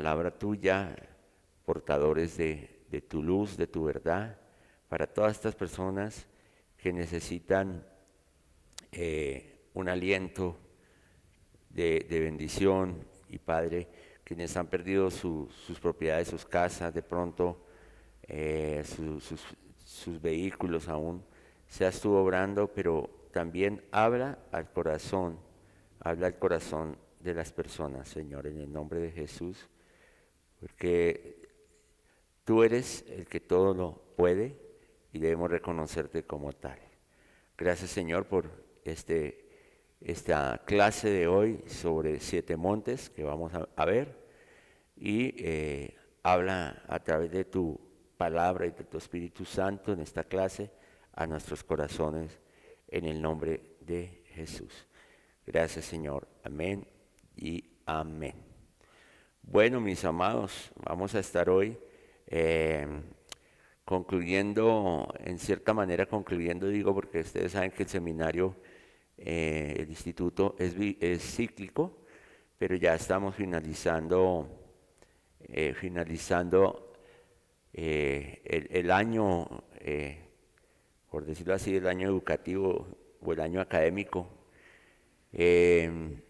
palabra tuya, portadores de tu luz, de tu verdad, para todas estas personas que necesitan un aliento de bendición. Y Padre, quienes han perdido sus propiedades, sus casas, de pronto sus vehículos aún, seas tú obrando, pero también habla al corazón de las personas, Señor, en el nombre de Jesús, porque tú eres el que todo lo puede y debemos reconocerte como tal. Gracias, Señor, por esta clase de hoy sobre 7 montes que vamos a ver, y habla a través de tu palabra y de tu Espíritu Santo en esta clase a nuestros corazones en el nombre de Jesús. Gracias, Señor. Amén y amén. Bueno, mis amados, vamos a estar hoy eh, concluyendo, en cierta manera concluyendo, digo, porque ustedes saben que el seminario, el instituto es cíclico, pero ya estamos finalizando el año, por decirlo así, el año educativo o el año académico. Eh,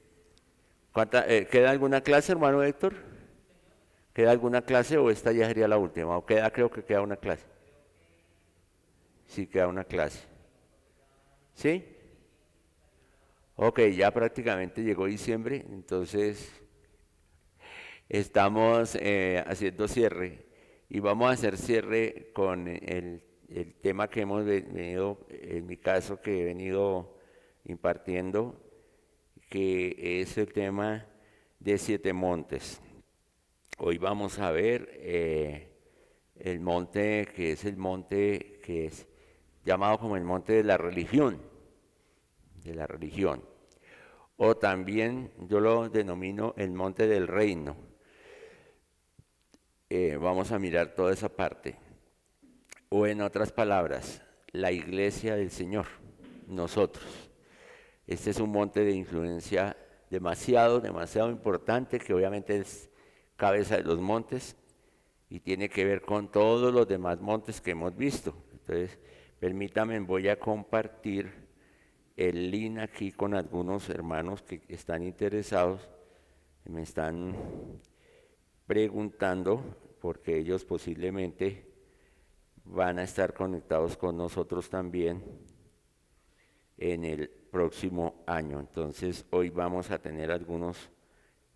¿Queda alguna clase, hermano Héctor? ¿Queda alguna clase o esta ya sería la última? ¿O creo que queda una clase? Sí, queda una clase. ¿Sí? Ok, ya prácticamente llegó diciembre, entonces estamos haciendo cierre y vamos a hacer cierre con el tema que hemos venido, en mi caso, que he venido impartiendo, que es el tema de 7 montes. Hoy vamos a ver el monte que es llamado como el monte de la religión, o también yo lo denomino el monte del reino. Vamos a mirar toda esa parte, o en otras palabras, la iglesia del Señor, nosotros. Este es un monte de influencia demasiado importante, que obviamente es cabeza de los montes y tiene que ver con todos los demás montes que hemos visto. Entonces, permítame, voy a compartir el link aquí con algunos hermanos que están interesados, me están preguntando, porque ellos posiblemente van a estar conectados con nosotros también en el próximo año. Entonces, hoy vamos a tener algunos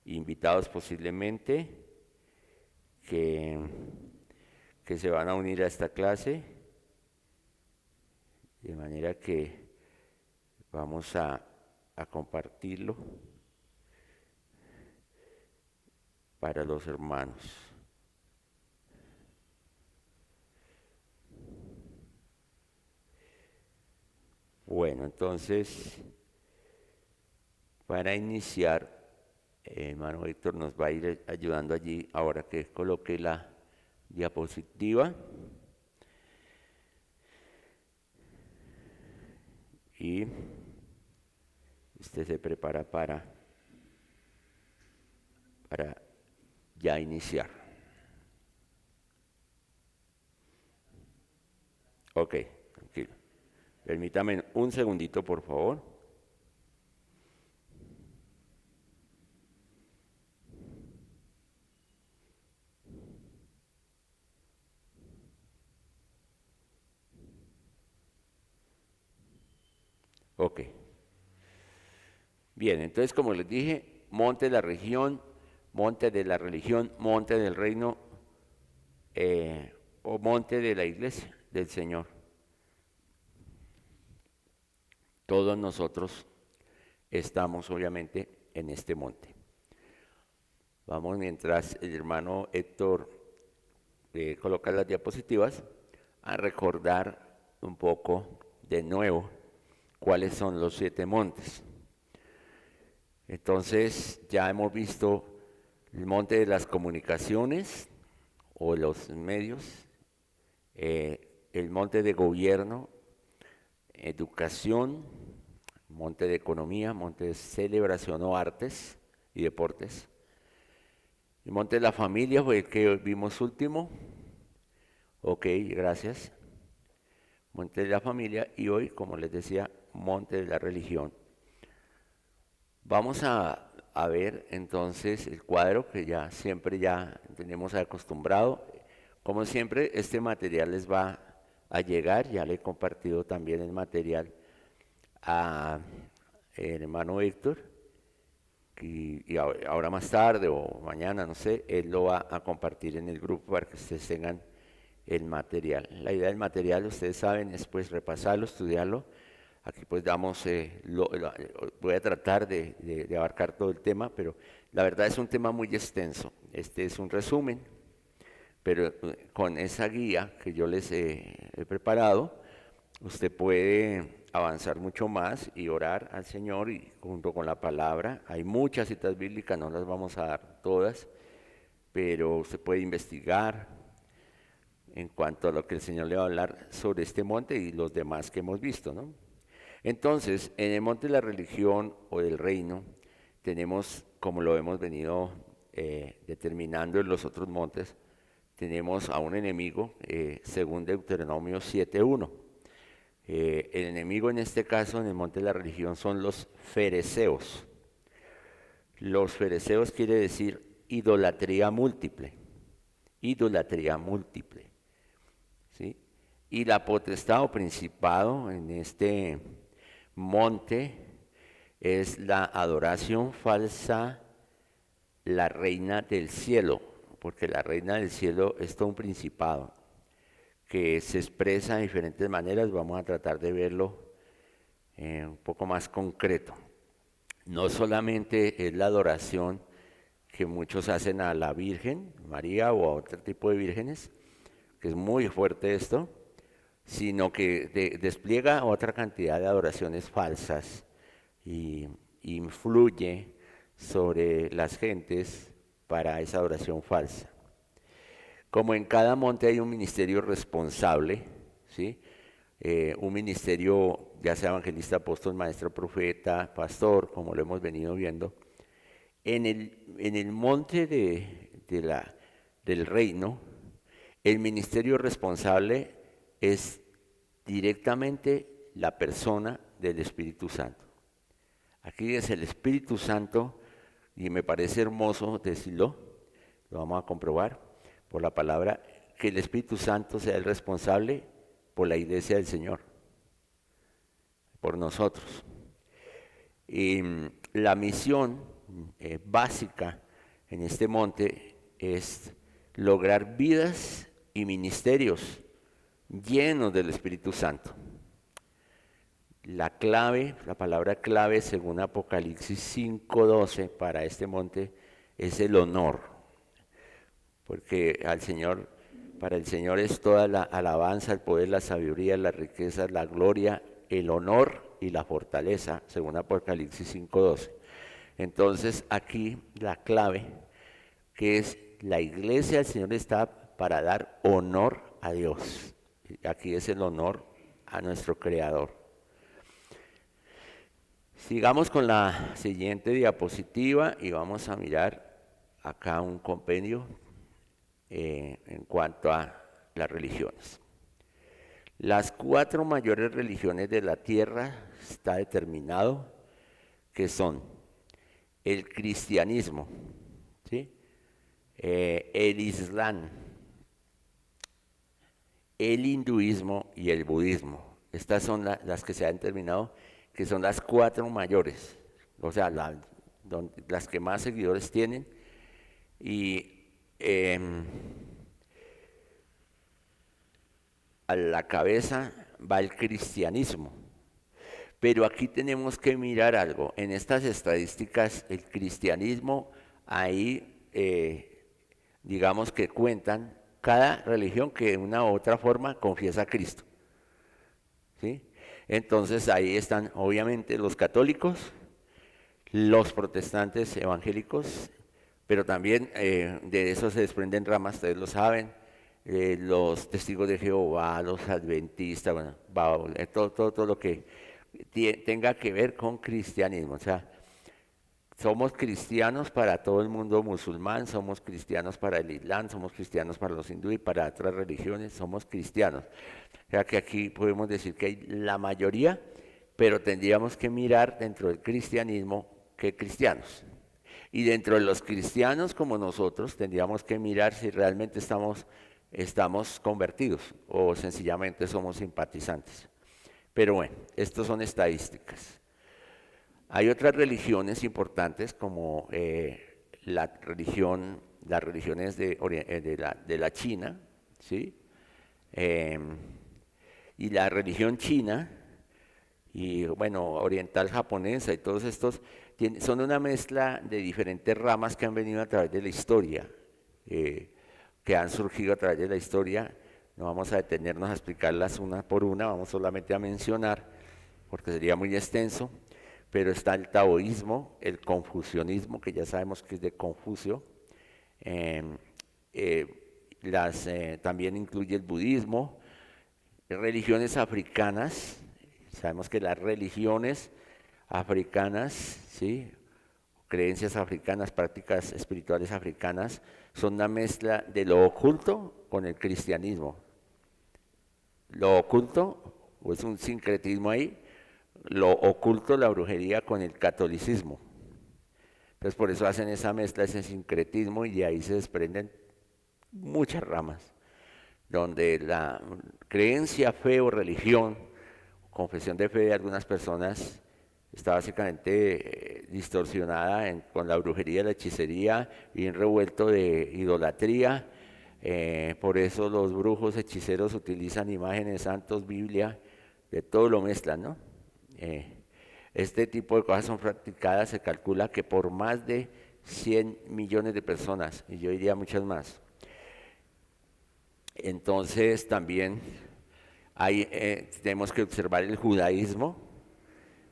invitados posiblemente que, que se van a unir a esta clase, de manera que vamos a compartirlo para los hermanos. Bueno, entonces, para iniciar, hermano Víctor nos va a ir ayudando allí ahora que coloque la diapositiva. Y usted se prepara para ya iniciar. Ok, tranquilo. Permítame un segundito, por favor. Ok. Bien, entonces como les dije, monte de la región, monte de la religión, monte del reino, o monte de la iglesia del Señor. Todos nosotros estamos obviamente en este monte. Vamos, mientras el hermano Héctor coloca las diapositivas, a recordar un poco de nuevo cuáles son los 7 montes. Entonces ya hemos visto el monte de las comunicaciones o los medios, el monte de gobierno, educación, monte de economía, monte de celebración o artes y deportes, El monte de la familia fue el que vimos último. Ok, gracias. Monte de la familia y hoy, como les decía, monte de la religión. Vamos a ver entonces el cuadro que ya siempre ya tenemos acostumbrado. Como siempre, este material les va a llegar, ya le he compartido también el material a el hermano Héctor, y ahora más tarde o mañana, no sé, él lo va a compartir en el grupo para que ustedes tengan el material. La idea del material, ustedes saben, es pues repasarlo, estudiarlo. Aquí pues damos, voy a tratar de abarcar todo el tema, pero la verdad es un tema muy extenso. Este es un resumen, pero con esa guía que yo les he preparado, usted puede avanzar mucho más y orar al Señor y junto con la palabra. Hay muchas citas bíblicas, no las vamos a dar todas, pero usted puede investigar en cuanto a lo que el Señor le va a hablar sobre este monte y los demás que hemos visto, ¿no? Entonces, en el monte de la religión o del reino, tenemos, como lo hemos venido determinando en los otros montes, tenemos a un enemigo, según Deuteronomio 7:1. El enemigo en este caso, en el monte de la religión, son los fereceos. Los fereceos quiere decir idolatría múltiple. Idolatría múltiple. ¿Sí? Y la potestad o principado en este monte es la adoración falsa, la reina del cielo, porque la reina del cielo es todo un principado que se expresa de diferentes maneras. Vamos a tratar de verlo un poco más concreto. No solamente es la adoración que muchos hacen a la Virgen María o a otro tipo de vírgenes, que es muy fuerte esto, sino que despliega otra cantidad de adoraciones falsas y influye sobre las gentes para esa adoración falsa. Como en cada monte hay un ministerio responsable, ¿sí? Un ministerio, ya sea evangelista, apóstol, maestro, profeta, pastor, como lo hemos venido viendo, en el monte del reino, el ministerio responsable es directamente la persona del Espíritu Santo. Aquí es el Espíritu Santo, y me parece hermoso decirlo, lo vamos a comprobar por la palabra, que el Espíritu Santo sea el responsable por la iglesia del Señor, por nosotros. Y la misión básica en este monte es lograr vidas y ministerios llenos del Espíritu Santo. La clave, la palabra clave según Apocalipsis 5:12 para este monte es el honor, porque para el Señor es toda la alabanza, el poder, la sabiduría, la riqueza, la gloria, el honor y la fortaleza, según Apocalipsis 5:12. Entonces aquí la clave, que es la iglesia del Señor, está para dar honor a Dios. Aquí es el honor a nuestro Creador. Sigamos con la siguiente diapositiva y vamos a mirar acá un compendio en cuanto a las religiones. Las 4 mayores religiones de la tierra está determinado que son el cristianismo, ¿sí? El islam, el hinduismo y el budismo. Estas son las que se han determinado que son las 4 mayores, o sea, las que más seguidores tienen. Y a la cabeza va el cristianismo. Pero aquí tenemos que mirar algo. En estas estadísticas, el cristianismo, ahí digamos que cuentan cada religión que de una u otra forma confiesa a Cristo, ¿sí? Entonces ahí están obviamente los católicos, los protestantes evangélicos, pero también de eso se desprenden ramas, ustedes lo saben, los testigos de Jehová, los adventistas, bueno, todo lo que tenga que ver con cristianismo. O sea, Somos cristianos para todo el mundo musulmán, somos cristianos para el Islam, somos cristianos para los hindú y para otras religiones, somos cristianos. O sea que aquí podemos decir que hay la mayoría, pero tendríamos que mirar dentro del cristianismo qué cristianos. Y dentro de los cristianos como nosotros tendríamos que mirar si realmente estamos convertidos o sencillamente somos simpatizantes. Pero bueno, estas son estadísticas. Hay otras religiones importantes como las religiones de la China, ¿sí? Y la religión china y bueno, oriental japonesa y todos estos son una mezcla de diferentes ramas que han venido a través de la historia, que han surgido a través de la historia. No vamos a detenernos a explicarlas una por una, vamos solamente a mencionar, porque sería muy extenso, pero está el taoísmo, el confucianismo, que ya sabemos que es de Confucio, también incluye el budismo, religiones africanas. Sabemos que las religiones africanas, ¿sí? Creencias africanas, prácticas espirituales africanas, son una mezcla de lo oculto con el cristianismo. Lo oculto, o es un sincretismo ahí, lo oculto, la brujería con el catolicismo. Entonces por eso hacen esa mezcla, ese sincretismo, y de ahí se desprenden muchas ramas, donde la creencia, fe o religión, confesión de fe de algunas personas está básicamente distorsionada con la brujería, la hechicería, bien revuelto de idolatría. Por eso los brujos, hechiceros utilizan imágenes, santos, Biblia, de todo lo mezclan, ¿no? Este tipo de cosas son practicadas, se calcula que por más de 100 millones de personas, y yo diría muchas más. Entonces también tenemos que observar el judaísmo.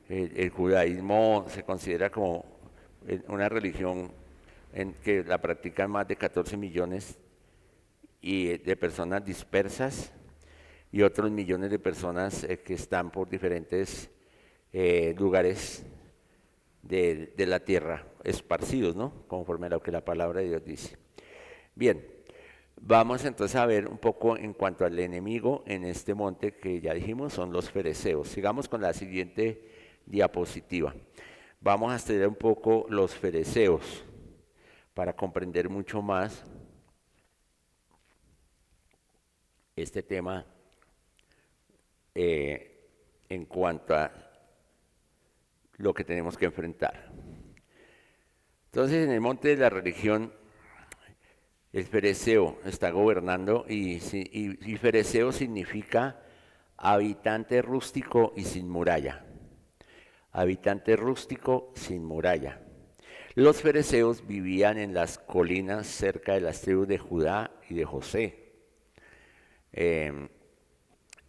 El judaísmo se considera como una religión en que la practican más de 14 millones de personas dispersas y otros millones de personas que están por diferentes lugares de la tierra, esparcidos, ¿no? Conforme a lo que la palabra de Dios dice. Bien, vamos entonces a ver un poco en cuanto al enemigo en este monte que ya dijimos, son los fereceos. Sigamos con la siguiente diapositiva. Vamos a estudiar un poco los fereceos para comprender mucho más este tema en cuanto a lo que tenemos que enfrentar. Entonces, en el monte de la religión, el fereceo está gobernando y fereceo significa habitante rústico y sin muralla. Habitante rústico sin muralla. Los fereceos vivían en las colinas cerca de las tribus de Judá y de José.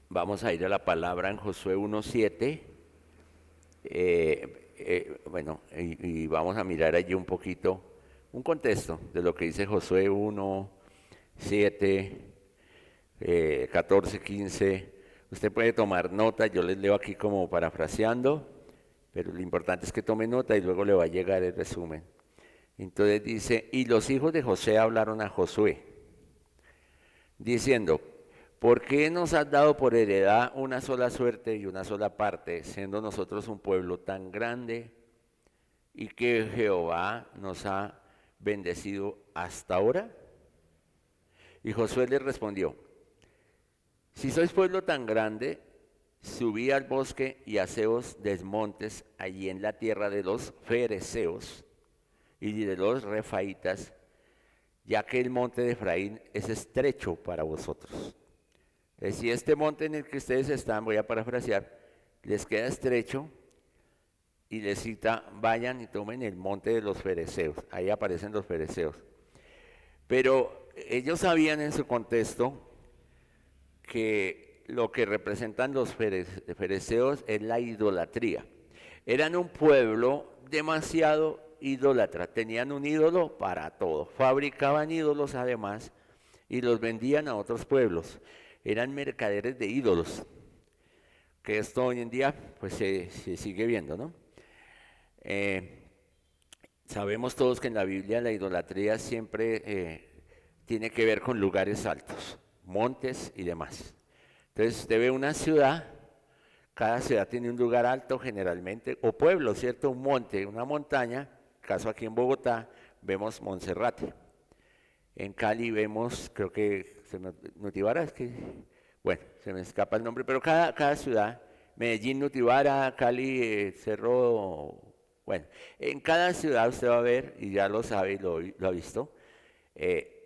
Vamos a ir a la palabra en Josué 1:7. Bueno, y vamos a mirar allí un poquito, un contexto de lo que dice Josué 1:7, 14, 15. Usted puede tomar nota, yo les leo aquí como parafraseando, pero lo importante es que tome nota y luego le va a llegar el resumen. Entonces dice, y los hijos de José hablaron a Josué, diciendo, ¿por qué nos has dado por heredad una sola suerte y una sola parte, siendo nosotros un pueblo tan grande y que Jehová nos ha bendecido hasta ahora? Y Josué les respondió, si sois pueblo tan grande, subí al bosque y haceos desmontes allí en la tierra de los fereceos y de los refaitas, ya que el monte de Efraín es estrecho para vosotros. Si este monte en el que ustedes están, voy a parafrasear, les queda estrecho y les cita, vayan y tomen el monte de los fereceos. Ahí aparecen los fereceos. Pero ellos sabían en su contexto que lo que representan los fereceos es la idolatría. Eran un pueblo demasiado idólatra, tenían un ídolo para todo, fabricaban ídolos además y los vendían a otros pueblos. Eran mercaderes de ídolos, que esto hoy en día pues se sigue viendo, ¿no? Sabemos todos que en la Biblia la idolatría siempre tiene que ver con lugares altos, montes y demás. Entonces usted ve una ciudad, cada ciudad tiene un lugar alto generalmente, o pueblo, ¿cierto? Un monte, una montaña, caso aquí en Bogotá, vemos Monserrate. En Cali vemos, creo que Nutibara, es que, bueno, se me escapa el nombre, pero cada ciudad, Medellín, Nutibara, Cali, Cerro, bueno, en cada ciudad usted va a ver, y ya lo sabe y lo ha visto,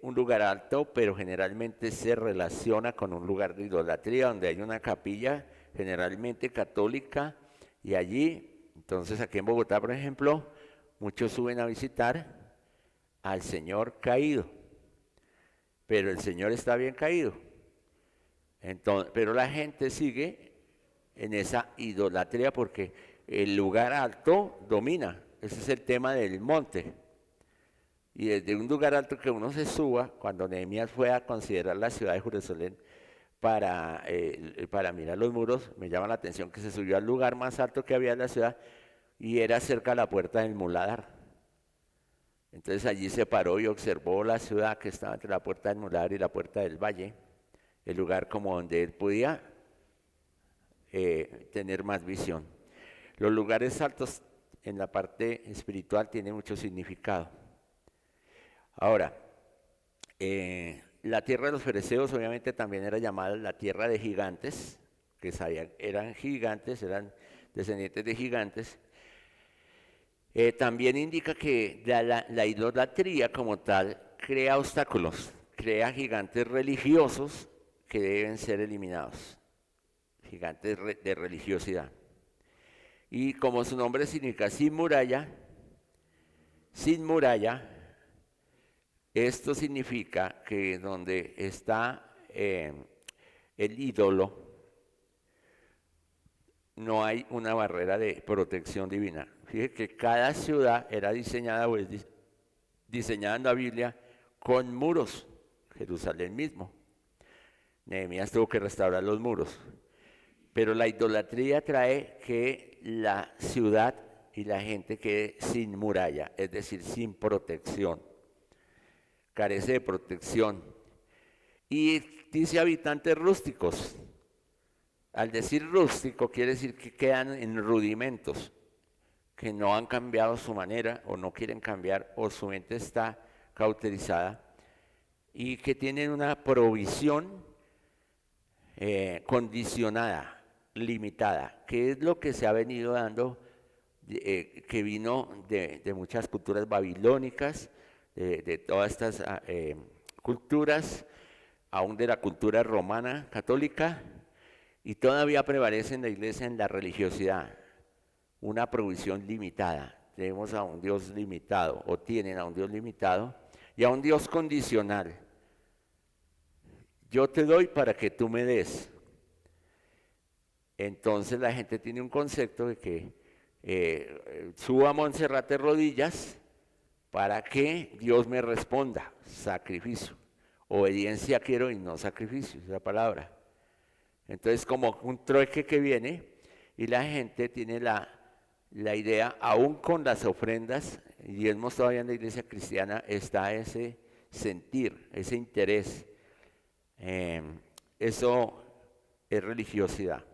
un lugar alto, pero generalmente se relaciona con un lugar de idolatría, donde hay una capilla, generalmente católica, y allí, entonces aquí en Bogotá, por ejemplo, muchos suben a visitar al Señor caído, pero el Señor está bien caído. Entonces, pero la gente sigue en esa idolatría porque el lugar alto domina. Ese es el tema del monte. Y desde un lugar alto que uno se suba, cuando Nehemías fue a considerar la ciudad de Jerusalén para mirar los muros, me llama la atención que se subió al lugar más alto que había en la ciudad y era cerca de la puerta del Muladar. Entonces allí se paró y observó la ciudad que estaba entre la puerta del Muladar y la puerta del Valle, el lugar como donde él podía tener más visión. Los lugares altos en la parte espiritual tienen mucho significado. Ahora, la tierra de los fereceos obviamente también era llamada la tierra de gigantes, que eran gigantes, eran descendientes de gigantes. También indica que la idolatría como tal crea obstáculos, crea gigantes religiosos que deben ser eliminados, gigantes de religiosidad. Y como su nombre significa sin muralla, esto significa que donde está el ídolo no hay una barrera de protección divina. Fíjese que cada ciudad era diseñada o es diseñada en la Biblia con muros, Jerusalén mismo. Nehemías tuvo que restaurar los muros. Pero la idolatría trae que la ciudad y la gente quede sin muralla, es decir, sin protección. Carece de protección. Y dice habitantes rústicos. Al decir rústico quiere decir que quedan en rudimentos, que no han cambiado su manera o no quieren cambiar o su mente está cauterizada y que tienen una provisión condicionada, limitada, que es lo que se ha venido dando, que vino de muchas culturas babilónicas, de todas estas culturas, aún de la cultura romana católica, y todavía prevalece en la iglesia en la religiosidad, una provisión limitada. Tenemos a un Dios limitado, o tienen a un Dios limitado, y a un Dios condicional. Yo te doy para que tú me des. Entonces la gente tiene un concepto de que suba a Monserrate rodillas para que Dios me responda. Sacrificio. Obediencia quiero y no sacrificio, es la palabra. Entonces como un trueque que viene y la gente tiene la idea, aún con las ofrendas, y diezmos todavía en la iglesia cristiana, está ese sentir, ese interés. Eso es religiosidad.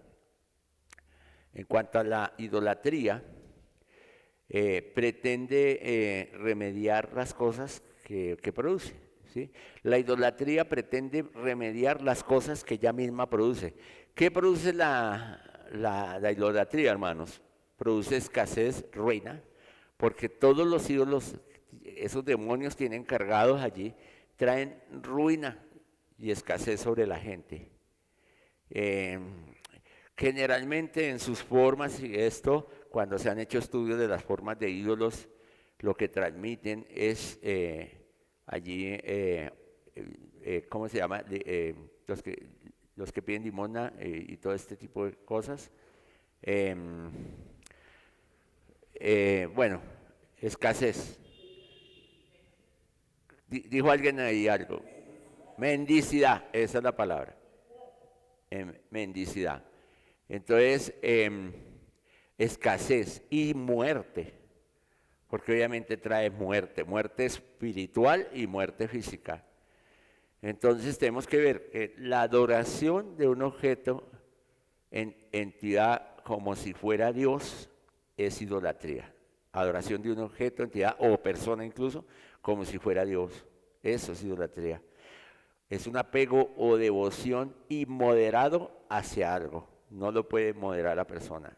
En cuanto a la idolatría, pretende remediar las cosas que produce. ¿Sí? La idolatría pretende remediar las cosas que ella misma produce. ¿Qué produce la idolatría, hermanos? Produce escasez, ruina, porque todos los ídolos, esos demonios tienen cargados allí, traen ruina y escasez sobre la gente. Generalmente en sus formas y esto, cuando se han hecho estudios de las formas de ídolos, lo que transmiten es allí, ¿cómo se llama? Los que piden limosna y todo este tipo de cosas. Bueno, escasez. Dijo alguien ahí algo. Mendicidad, esa es la palabra. Mendicidad. Entonces, escasez y muerte. porque obviamente trae muerte, muerte espiritual y muerte física. Entonces tenemos que ver que la adoración de un objeto en entidad como si fuera Dios es idolatría. Adoración de un objeto, entidad o persona incluso como si fuera Dios. Eso es idolatría. Es un apego o devoción inmoderado hacia algo. No lo puede moderar la persona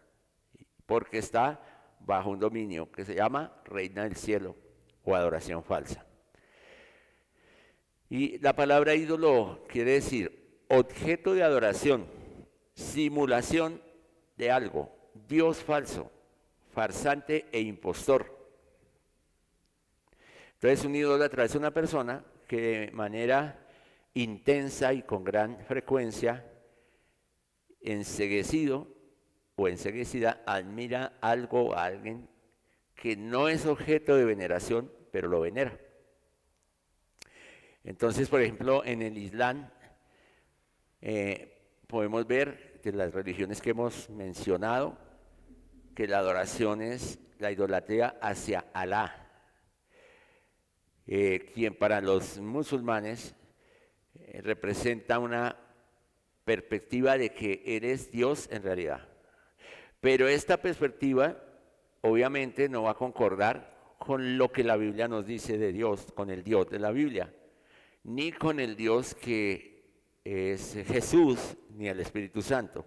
porque está bajo un dominio que se llama reina del cielo o adoración falsa. Y la palabra ídolo quiere decir objeto de adoración, simulación de algo, Dios falso, farsante e impostor. Entonces un idólatra es una persona que de manera intensa y con gran frecuencia, enceguecido o enceguecida, admira algo o a alguien que no es objeto de veneración, pero lo venera. Entonces, por ejemplo, en el Islam podemos ver de las religiones que hemos mencionado que la adoración es la idolatría hacia Alá, quien para los musulmanes representa una perspectiva de que eres Dios en realidad. Pero esta perspectiva obviamente no va a concordar con lo que la Biblia nos dice de Dios, con el Dios de la Biblia, ni con el Dios que es Jesús, ni el Espíritu Santo.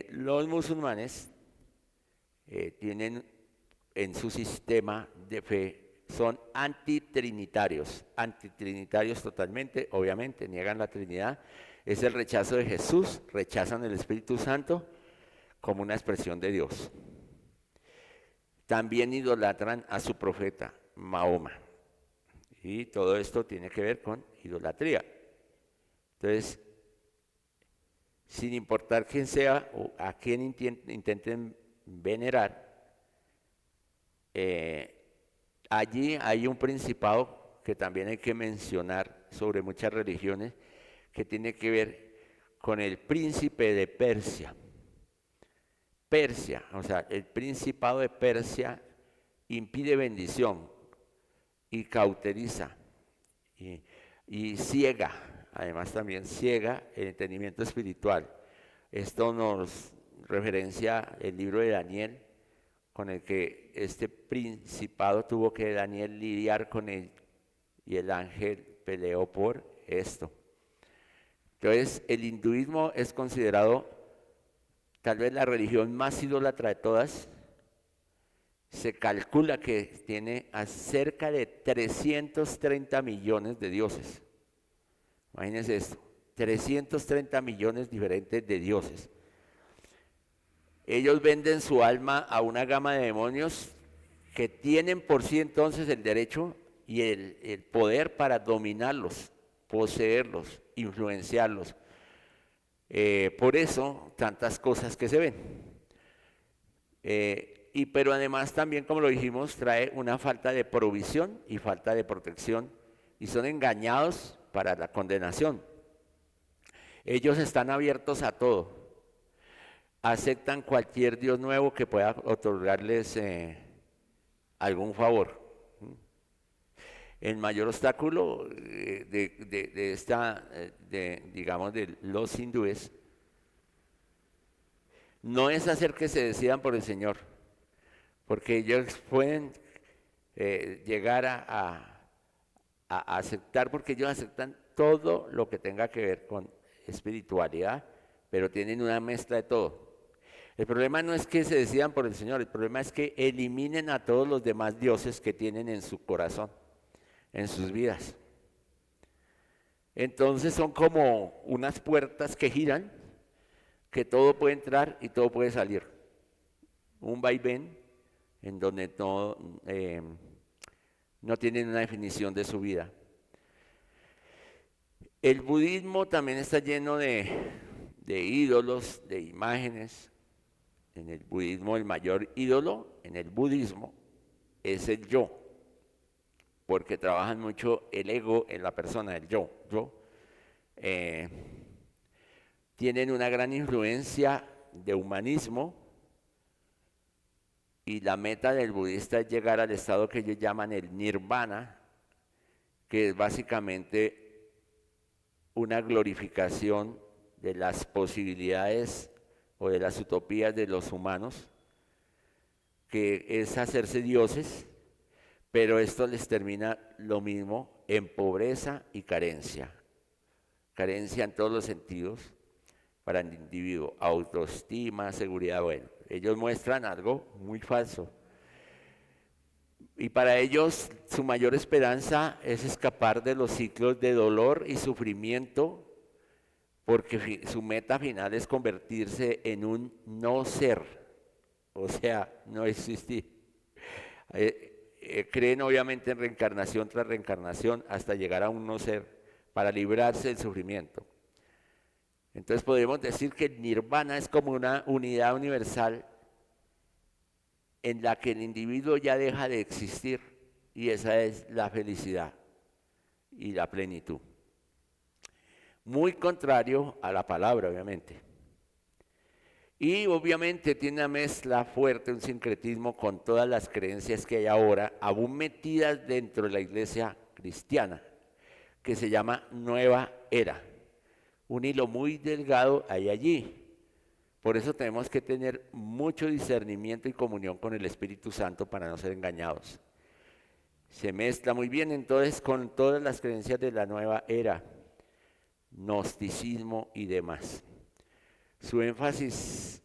Los musulmanes tienen en su sistema de fe, son antitrinitarios totalmente, obviamente, niegan la Trinidad, es el rechazo de Jesús, rechazan el Espíritu Santo como una expresión de Dios. También idolatran a su profeta, Mahoma. Y todo esto tiene que ver con idolatría. Entonces, sin importar quién sea o a quién intenten venerar, allí hay un principado que también hay que mencionar sobre muchas religiones, que tiene que ver con el príncipe de Persia. Persia, o sea, el principado de Persia impide bendición y cauteriza y ciega, además también ciega el entendimiento espiritual. Esto nos referencia el libro de Daniel, con el que este principado tuvo que Daniel lidiar con él y el ángel peleó por esto. Entonces, el hinduismo es considerado tal vez la religión más idólatra de todas. Se calcula que tiene a cerca de 330 millones de dioses. Imagínense esto, 330 millones diferentes de dioses. Ellos venden su alma a una gama de demonios que tienen por sí entonces el derecho y el poder para dominarlos, poseerlos, influenciarlos. Por eso, tantas cosas que se ven. Pero además también, como lo dijimos, trae una falta de provisión y falta de protección y son engañados para la condenación. Ellos están abiertos a todo, aceptan cualquier Dios nuevo que pueda otorgarles algún favor. El mayor obstáculo digamos, de los hindúes no es hacer que se decidan por el Señor, porque ellos pueden llegar a aceptar, porque ellos aceptan todo lo que tenga que ver con espiritualidad, pero tienen una mezcla de todo. El problema no es que se decidan por el Señor, el problema es que eliminen a todos los demás dioses que tienen en su corazón, en sus vidas. Entonces son como unas puertas que giran, que todo puede entrar y todo puede salir. Un vaivén en donde no tienen una definición de su vida. El budismo también está lleno de ídolos, de imágenes. En el budismo el mayor ídolo, en el budismo, es el yo, porque trabajan mucho el ego en la persona, el yo. Tienen una gran influencia de humanismo y la meta del budista es llegar al estado que ellos llaman el nirvana, que es básicamente una glorificación de las posibilidades o de las utopías de los humanos, que es hacerse dioses, pero esto les termina lo mismo en pobreza y carencia. Carencia en todos los sentidos para el individuo, autoestima, seguridad, bueno, ellos muestran algo muy falso. Y para ellos su mayor esperanza es escapar de los ciclos de dolor y sufrimiento, porque su meta final es convertirse en un no ser, o sea, no existir. Creen obviamente en reencarnación tras reencarnación hasta llegar a un no ser para librarse del sufrimiento. Entonces podemos decir que el nirvana es como una unidad universal en la que el individuo ya deja de existir y esa es la felicidad y la plenitud. Muy contrario a la palabra, obviamente. Y obviamente tiene una mezcla fuerte, un sincretismo con todas las creencias que hay ahora, aún metidas dentro de la iglesia cristiana, que se llama Nueva Era. Un hilo muy delgado hay allí. Por eso tenemos que tener mucho discernimiento y comunión con el Espíritu Santo para no ser engañados. Se mezcla muy bien entonces con todas las creencias de la nueva era, gnosticismo y demás. Su énfasis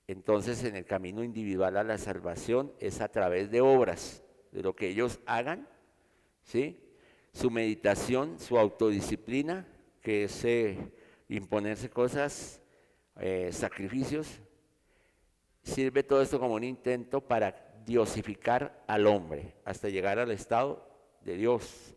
entonces en el camino individual a la salvación es a través de obras, de lo que ellos hagan, ¿sí? Su meditación, su autodisciplina, que es imponerse cosas, sacrificios, sirve todo esto como un intento para diosificar al hombre, hasta llegar al estado de Dios.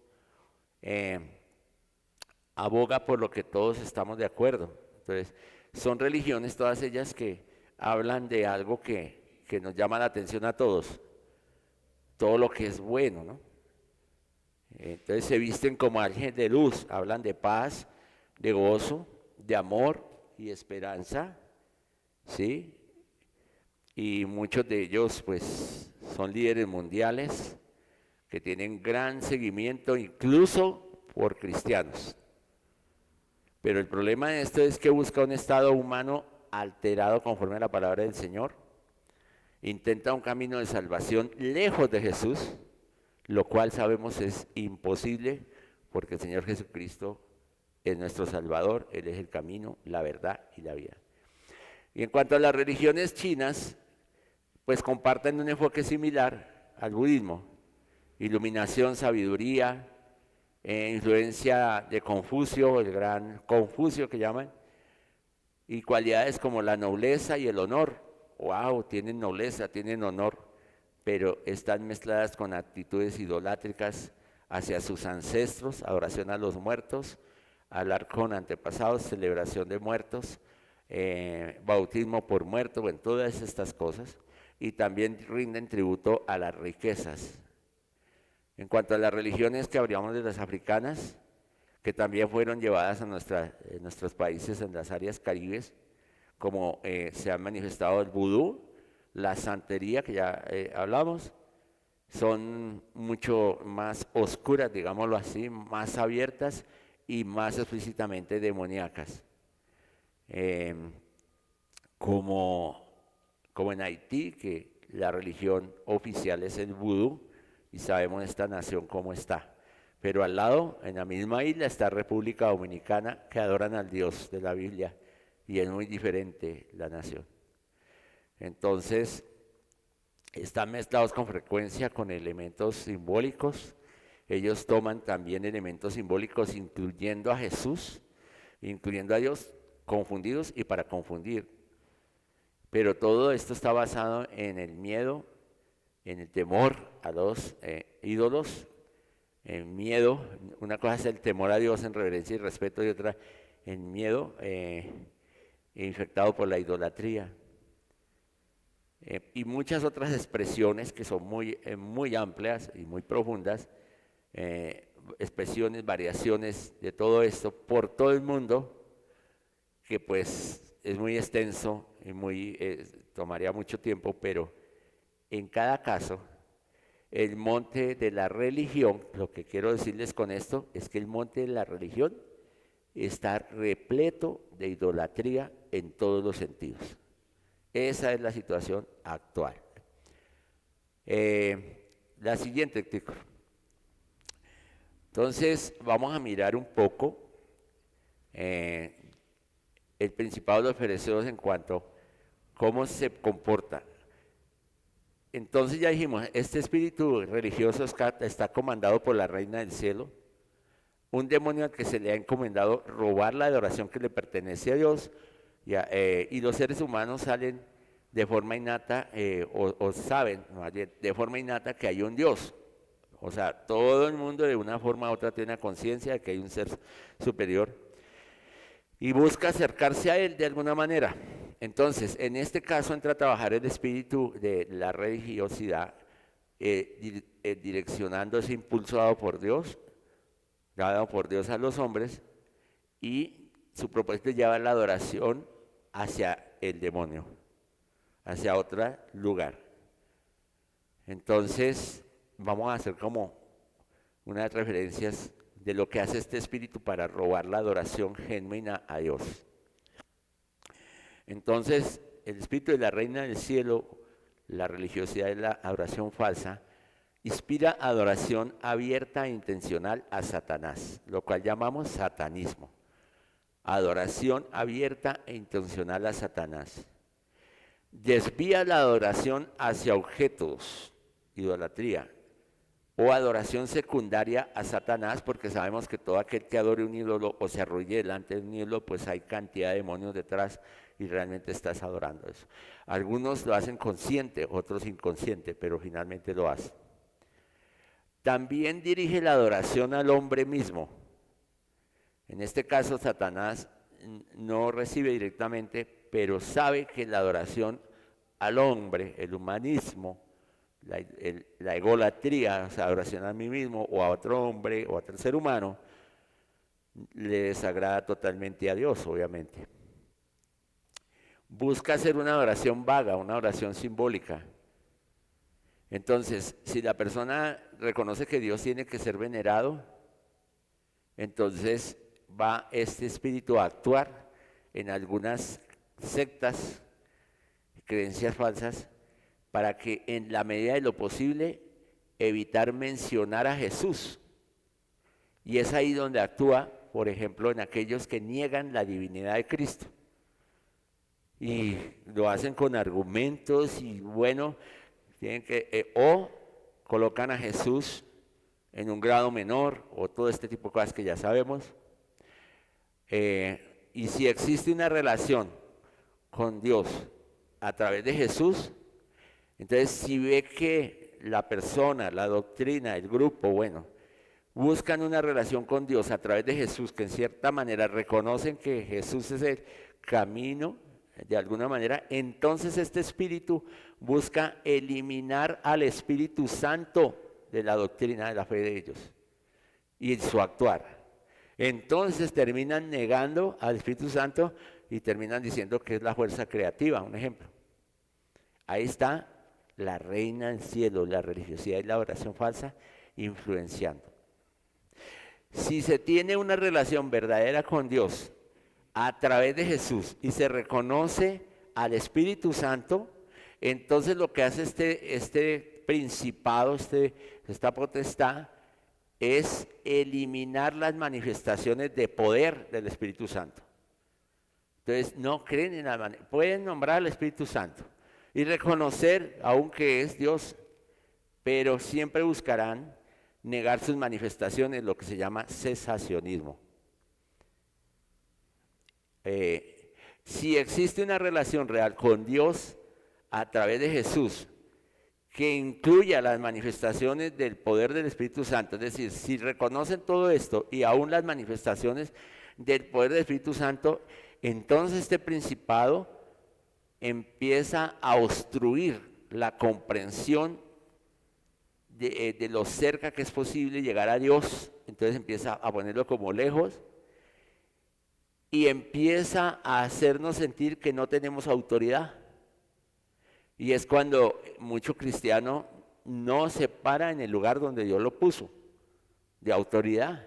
Aboga por lo que todos estamos de acuerdo. Entonces, son religiones todas ellas que hablan de algo que nos llama la atención a todos, todo lo que es bueno, ¿no? Entonces se visten como ángeles de luz, hablan de paz, de gozo, de amor y esperanza, ¿sí? Y muchos de ellos pues son líderes mundiales que tienen gran seguimiento incluso por cristianos. Pero el problema de esto es que busca un estado humano alterado conforme a la palabra del Señor, intenta un camino de salvación lejos de Jesús, lo cual sabemos es imposible porque el Señor Jesucristo es nuestro Salvador, Él es el camino, la verdad y la vida. Y en cuanto a las religiones chinas, pues comparten un enfoque similar al budismo, iluminación, sabiduría, influencia de Confucio, el gran Confucio que llaman, y cualidades como la nobleza y el honor. Wow, tienen nobleza, tienen honor, pero están mezcladas con actitudes idolátricas hacia sus ancestros, adoración a los muertos, hablar con antepasados, celebración de muertos, bautismo por muerto, bueno, todas estas cosas, y también rinden tributo a las riquezas. En cuanto a las religiones que hablábamos de las africanas, que también fueron llevadas a nuestros países en las áreas caribes, como se ha manifestado el vudú, la santería, que ya hablamos, son mucho más oscuras, digámoslo así, más abiertas y más explícitamente demoníacas. Como en Haití, que la religión oficial es el vudú, y sabemos esta nación cómo está. Pero al lado, en la misma isla, está República Dominicana, que adoran al Dios de la Biblia, y es muy diferente la nación. Entonces, están mezclados con frecuencia con elementos simbólicos. Ellos toman también elementos simbólicos, incluyendo a Jesús, incluyendo a Dios, confundidos y para confundir. Pero todo esto está basado en el miedo, en el temor a los ídolos, en miedo. Una cosa es el temor a Dios en reverencia y respeto, y otra en miedo infectado por la idolatría. Y muchas otras expresiones que son muy amplias y muy profundas, expresiones, variaciones de todo esto por todo el mundo, que pues es muy extenso y tomaría mucho tiempo, pero en cada caso, el monte de la religión, lo que quiero decirles con esto es que el monte de la religión está repleto de idolatría en todos los sentidos. Esa es la situación actual. La siguiente, Tico. Entonces, vamos a mirar un poco el principado de los fariseos en cuanto a cómo se comporta. Entonces ya dijimos, este espíritu religioso está comandado por la reina del cielo, un demonio al que se le ha encomendado robar la adoración que le pertenece a Dios, y los seres humanos salen de forma innata, o saben de forma innata que hay un Dios. O sea, todo el mundo de una forma u otra tiene una conciencia de que hay un ser superior y busca acercarse a él de alguna manera. Entonces, en este caso entra a trabajar el espíritu de la religiosidad, direccionando ese impulso dado por Dios a los hombres, y su propósito es llevar la adoración hacia el demonio, hacia otro lugar. Entonces, vamos a hacer como unas referencias de lo que hace este espíritu para robar la adoración genuina a Dios. Entonces, el espíritu de la reina del cielo, la religiosidad de la adoración falsa, inspira adoración abierta e intencional a Satanás, lo cual llamamos satanismo. Adoración abierta e intencional a Satanás. Desvía la adoración hacia objetos, idolatría, o adoración secundaria a Satanás, porque sabemos que todo aquel que adore un ídolo o se arrodille delante de un ídolo, pues hay cantidad de demonios detrás y realmente estás adorando eso. Algunos lo hacen consciente, otros inconsciente, pero finalmente lo hacen. También dirige la adoración al hombre mismo. En este caso, Satanás no recibe directamente, pero sabe que la adoración al hombre, el humanismo, la egolatría, o sea, adoración a mí mismo o a otro hombre o a otro ser humano, le desagrada totalmente a Dios, obviamente. Busca hacer una adoración vaga, una adoración simbólica. Entonces, si la persona reconoce que Dios tiene que ser venerado, entonces va este espíritu a actuar en algunas sectas, creencias falsas, para que en la medida de lo posible evitar mencionar a Jesús. Y es ahí donde actúa, por ejemplo, en aquellos que niegan la divinidad de Cristo. Y lo hacen con argumentos y bueno, tienen que, o colocan a Jesús en un grado menor, o todo este tipo de cosas que ya sabemos. Y si existe una relación con Dios a través de Jesús, entonces si ve que la persona, la doctrina, el grupo, bueno, buscan una relación con Dios a través de Jesús, que en cierta manera reconocen que Jesús es el camino, de alguna manera, entonces este espíritu busca eliminar al Espíritu Santo de la doctrina de la fe de ellos y su actuar. Entonces terminan negando al Espíritu Santo y terminan diciendo que es la fuerza creativa, un ejemplo. Ahí está la reina del cielo, la religiosidad y la oración falsa influenciando. Si se tiene una relación verdadera con Dios a través de Jesús y se reconoce al Espíritu Santo, entonces lo que hace este principado, esta potestad, es eliminar las manifestaciones de poder del Espíritu Santo. Entonces no creen en la pueden nombrar al Espíritu Santo y reconocer aún que es Dios, pero siempre buscarán negar sus manifestaciones, lo que se llama cesacionismo. Si existe una relación real con Dios a través de Jesús, que incluya las manifestaciones del poder del Espíritu Santo, es decir, si reconocen todo esto y aún las manifestaciones del poder del Espíritu Santo, entonces este principado empieza a obstruir la comprensión de lo cerca que es posible llegar a Dios, entonces empieza a ponerlo como lejos y empieza a hacernos sentir que no tenemos autoridad. Y es cuando mucho cristiano no se para en el lugar donde Dios lo puso, de autoridad,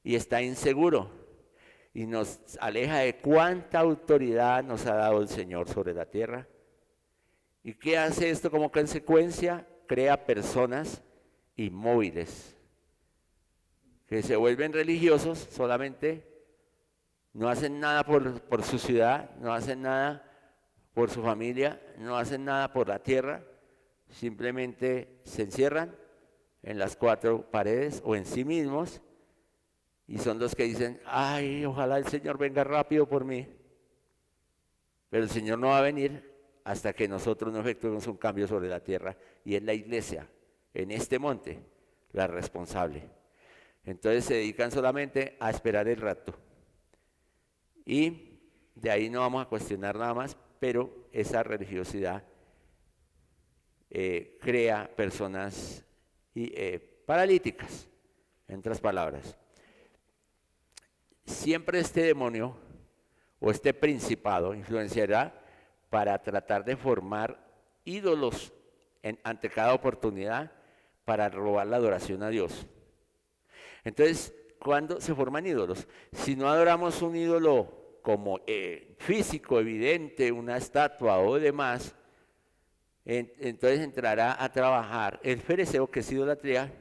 y está inseguro, y nos aleja de cuánta autoridad nos ha dado el Señor sobre la tierra. ¿Y qué hace esto como consecuencia? Crea personas inmóviles, que se vuelven religiosos solamente, no hacen nada por su ciudad, no hacen nada por su familia, no hacen nada por la tierra, simplemente se encierran en las cuatro paredes o en sí mismos, y son los que dicen, ay, ojalá el Señor venga rápido por mí. Pero el Señor no va a venir hasta que nosotros no efectuemos un cambio sobre la tierra, y es la iglesia, en este monte, la responsable. Entonces se dedican solamente a esperar el rato. Y de ahí no vamos a cuestionar nada más, pero esa religiosidad crea personas paralíticas, en otras palabras. Siempre este demonio o este principado influenciará para tratar de formar ídolos ante cada oportunidad para robar la adoración a Dios. Entonces, ¿cuándo se forman ídolos? Si no adoramos un ídolo como físico, evidente, una estatua o demás, entonces entrará a trabajar el fereceo, que es idolatría,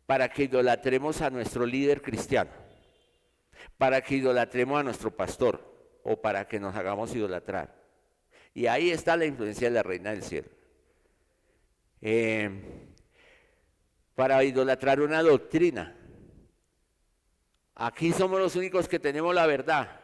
para que idolatremos a nuestro líder cristiano, para que idolatremos a nuestro pastor o para que nos hagamos idolatrar. Y ahí está la influencia de la reina del cielo. Para idolatrar una doctrina. Aquí somos los únicos que tenemos la verdad.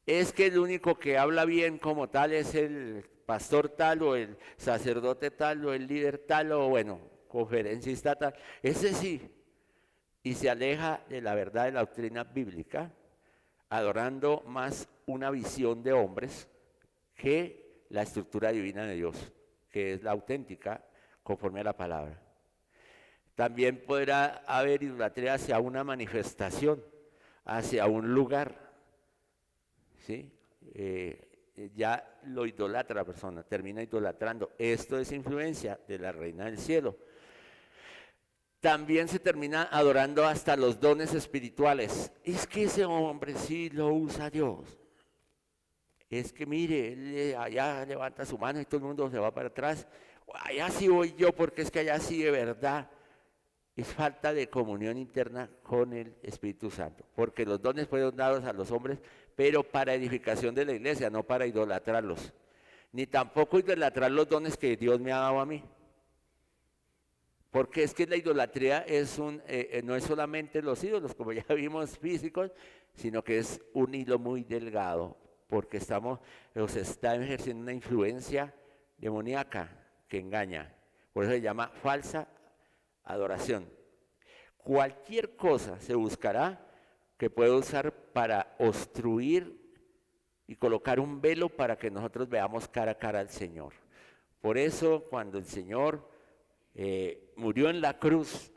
Es que el único que habla bien como tal es el pastor tal o el sacerdote tal o el líder tal o bueno, conferencista tal. Ese sí. Y se aleja de la verdad de la doctrina bíblica, adorando más una visión de hombres que la estructura divina de Dios, que es la auténtica conforme a la palabra. También podrá haber idolatría hacia una manifestación, hacia un lugar, ¿sí? Ya lo idolatra la persona, termina idolatrando. Esto es influencia de la reina del cielo. También se termina adorando hasta los dones espirituales. Es que ese hombre sí lo usa Dios. Es que mire, él allá levanta su mano y todo el mundo se va para atrás. Allá sí voy yo porque es que allá sí de verdad. Es falta de comunión interna con el Espíritu Santo, porque los dones fueron dados a los hombres, pero para edificación de la iglesia, no para idolatrarlos, ni tampoco idolatrar los dones que Dios me ha dado a mí, porque es que la idolatría no es solamente los ídolos, como ya vimos, físicos, sino que es un hilo muy delgado, porque se está ejerciendo una influencia demoníaca que engaña, por eso se llama falsa adoración. Cualquier cosa se buscará que pueda usar para obstruir y colocar un velo para que nosotros veamos cara a cara al Señor. Por eso cuando el Señor murió en la cruz,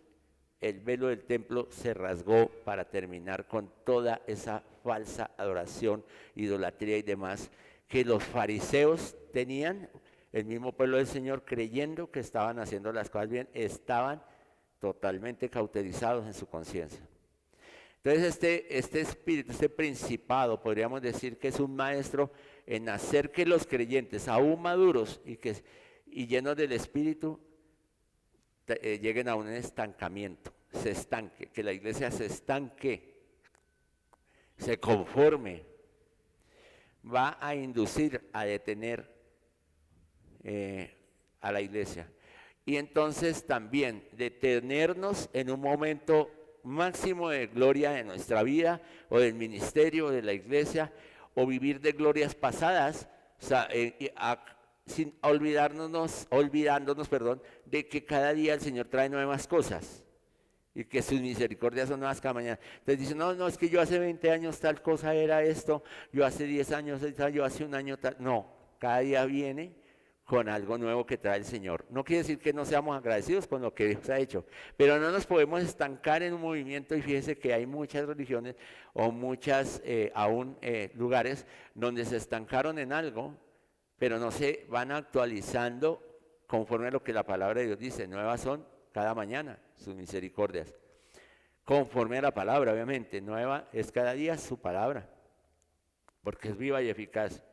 el velo del templo se rasgó para terminar con toda esa falsa adoración, idolatría y demás que los fariseos tenían. El mismo pueblo del Señor, creyendo que estaban haciendo las cosas bien, estaban totalmente cauterizados en su conciencia. Entonces este espíritu, este principado, podríamos decir que es un maestro en hacer que los creyentes aún maduros y llenos del espíritu lleguen a un estancamiento, se estanque, que la iglesia se estanque, se conforme, va a inducir a detener a la iglesia. Y entonces también detenernos en un momento máximo de gloria de nuestra vida o del ministerio o de la iglesia, o vivir de glorias pasadas, o sea, sin olvidándonos, de que cada día el Señor trae nuevas cosas y que sus misericordias son nuevas cada mañana. Entonces dicen, no, es que yo hace 20 años tal cosa era esto, yo hace 10 años, yo hace un año tal. No, cada día viene con algo nuevo que trae el Señor. No quiere decir que no seamos agradecidos con lo que Dios ha hecho, pero no nos podemos estancar en un movimiento, y fíjese que hay muchas religiones o muchas lugares donde se estancaron en algo pero no se van actualizando conforme a lo que la palabra de Dios dice. Nuevas son cada mañana sus misericordias. Conforme a la palabra, obviamente. Nueva es cada día su palabra, porque es viva y eficaz.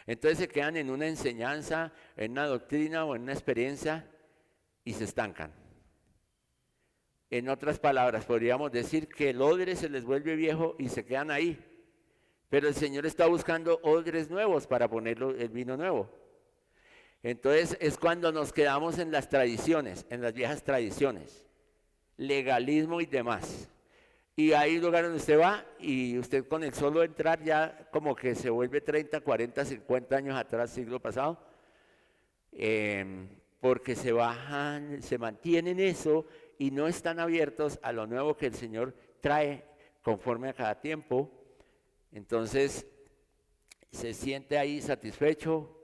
Entonces se quedan en una enseñanza, en una doctrina o en una experiencia y se estancan. En otras palabras, podríamos decir que el odre se les vuelve viejo y se quedan ahí. Pero el Señor está buscando odres nuevos para ponerlo el vino nuevo. Entonces es cuando nos quedamos en las tradiciones, en las viejas tradiciones, legalismo y demás. Y hay lugares donde usted va y usted con el solo entrar ya como que se vuelve 30, 40, 50 años atrás, siglo pasado, porque se bajan, se mantienen eso y no están abiertos a lo nuevo que el Señor trae conforme a cada tiempo. Entonces se siente ahí satisfecho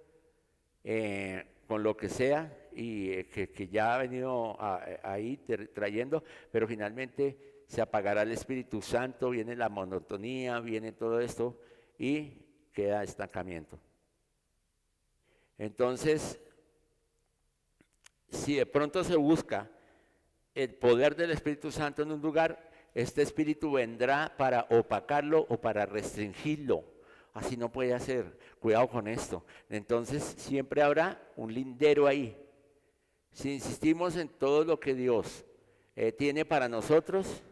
con lo que sea y que ya ha venido ahí trayendo, pero finalmente se apagará el Espíritu Santo, viene la monotonía, viene todo esto y queda estancamiento. Entonces, si de pronto se busca el poder del Espíritu Santo en un lugar, este espíritu vendrá para opacarlo o para restringirlo. Así no puede hacer. Cuidado con esto. Entonces siempre habrá un lindero ahí. Si insistimos en todo lo que Dios tiene para nosotros,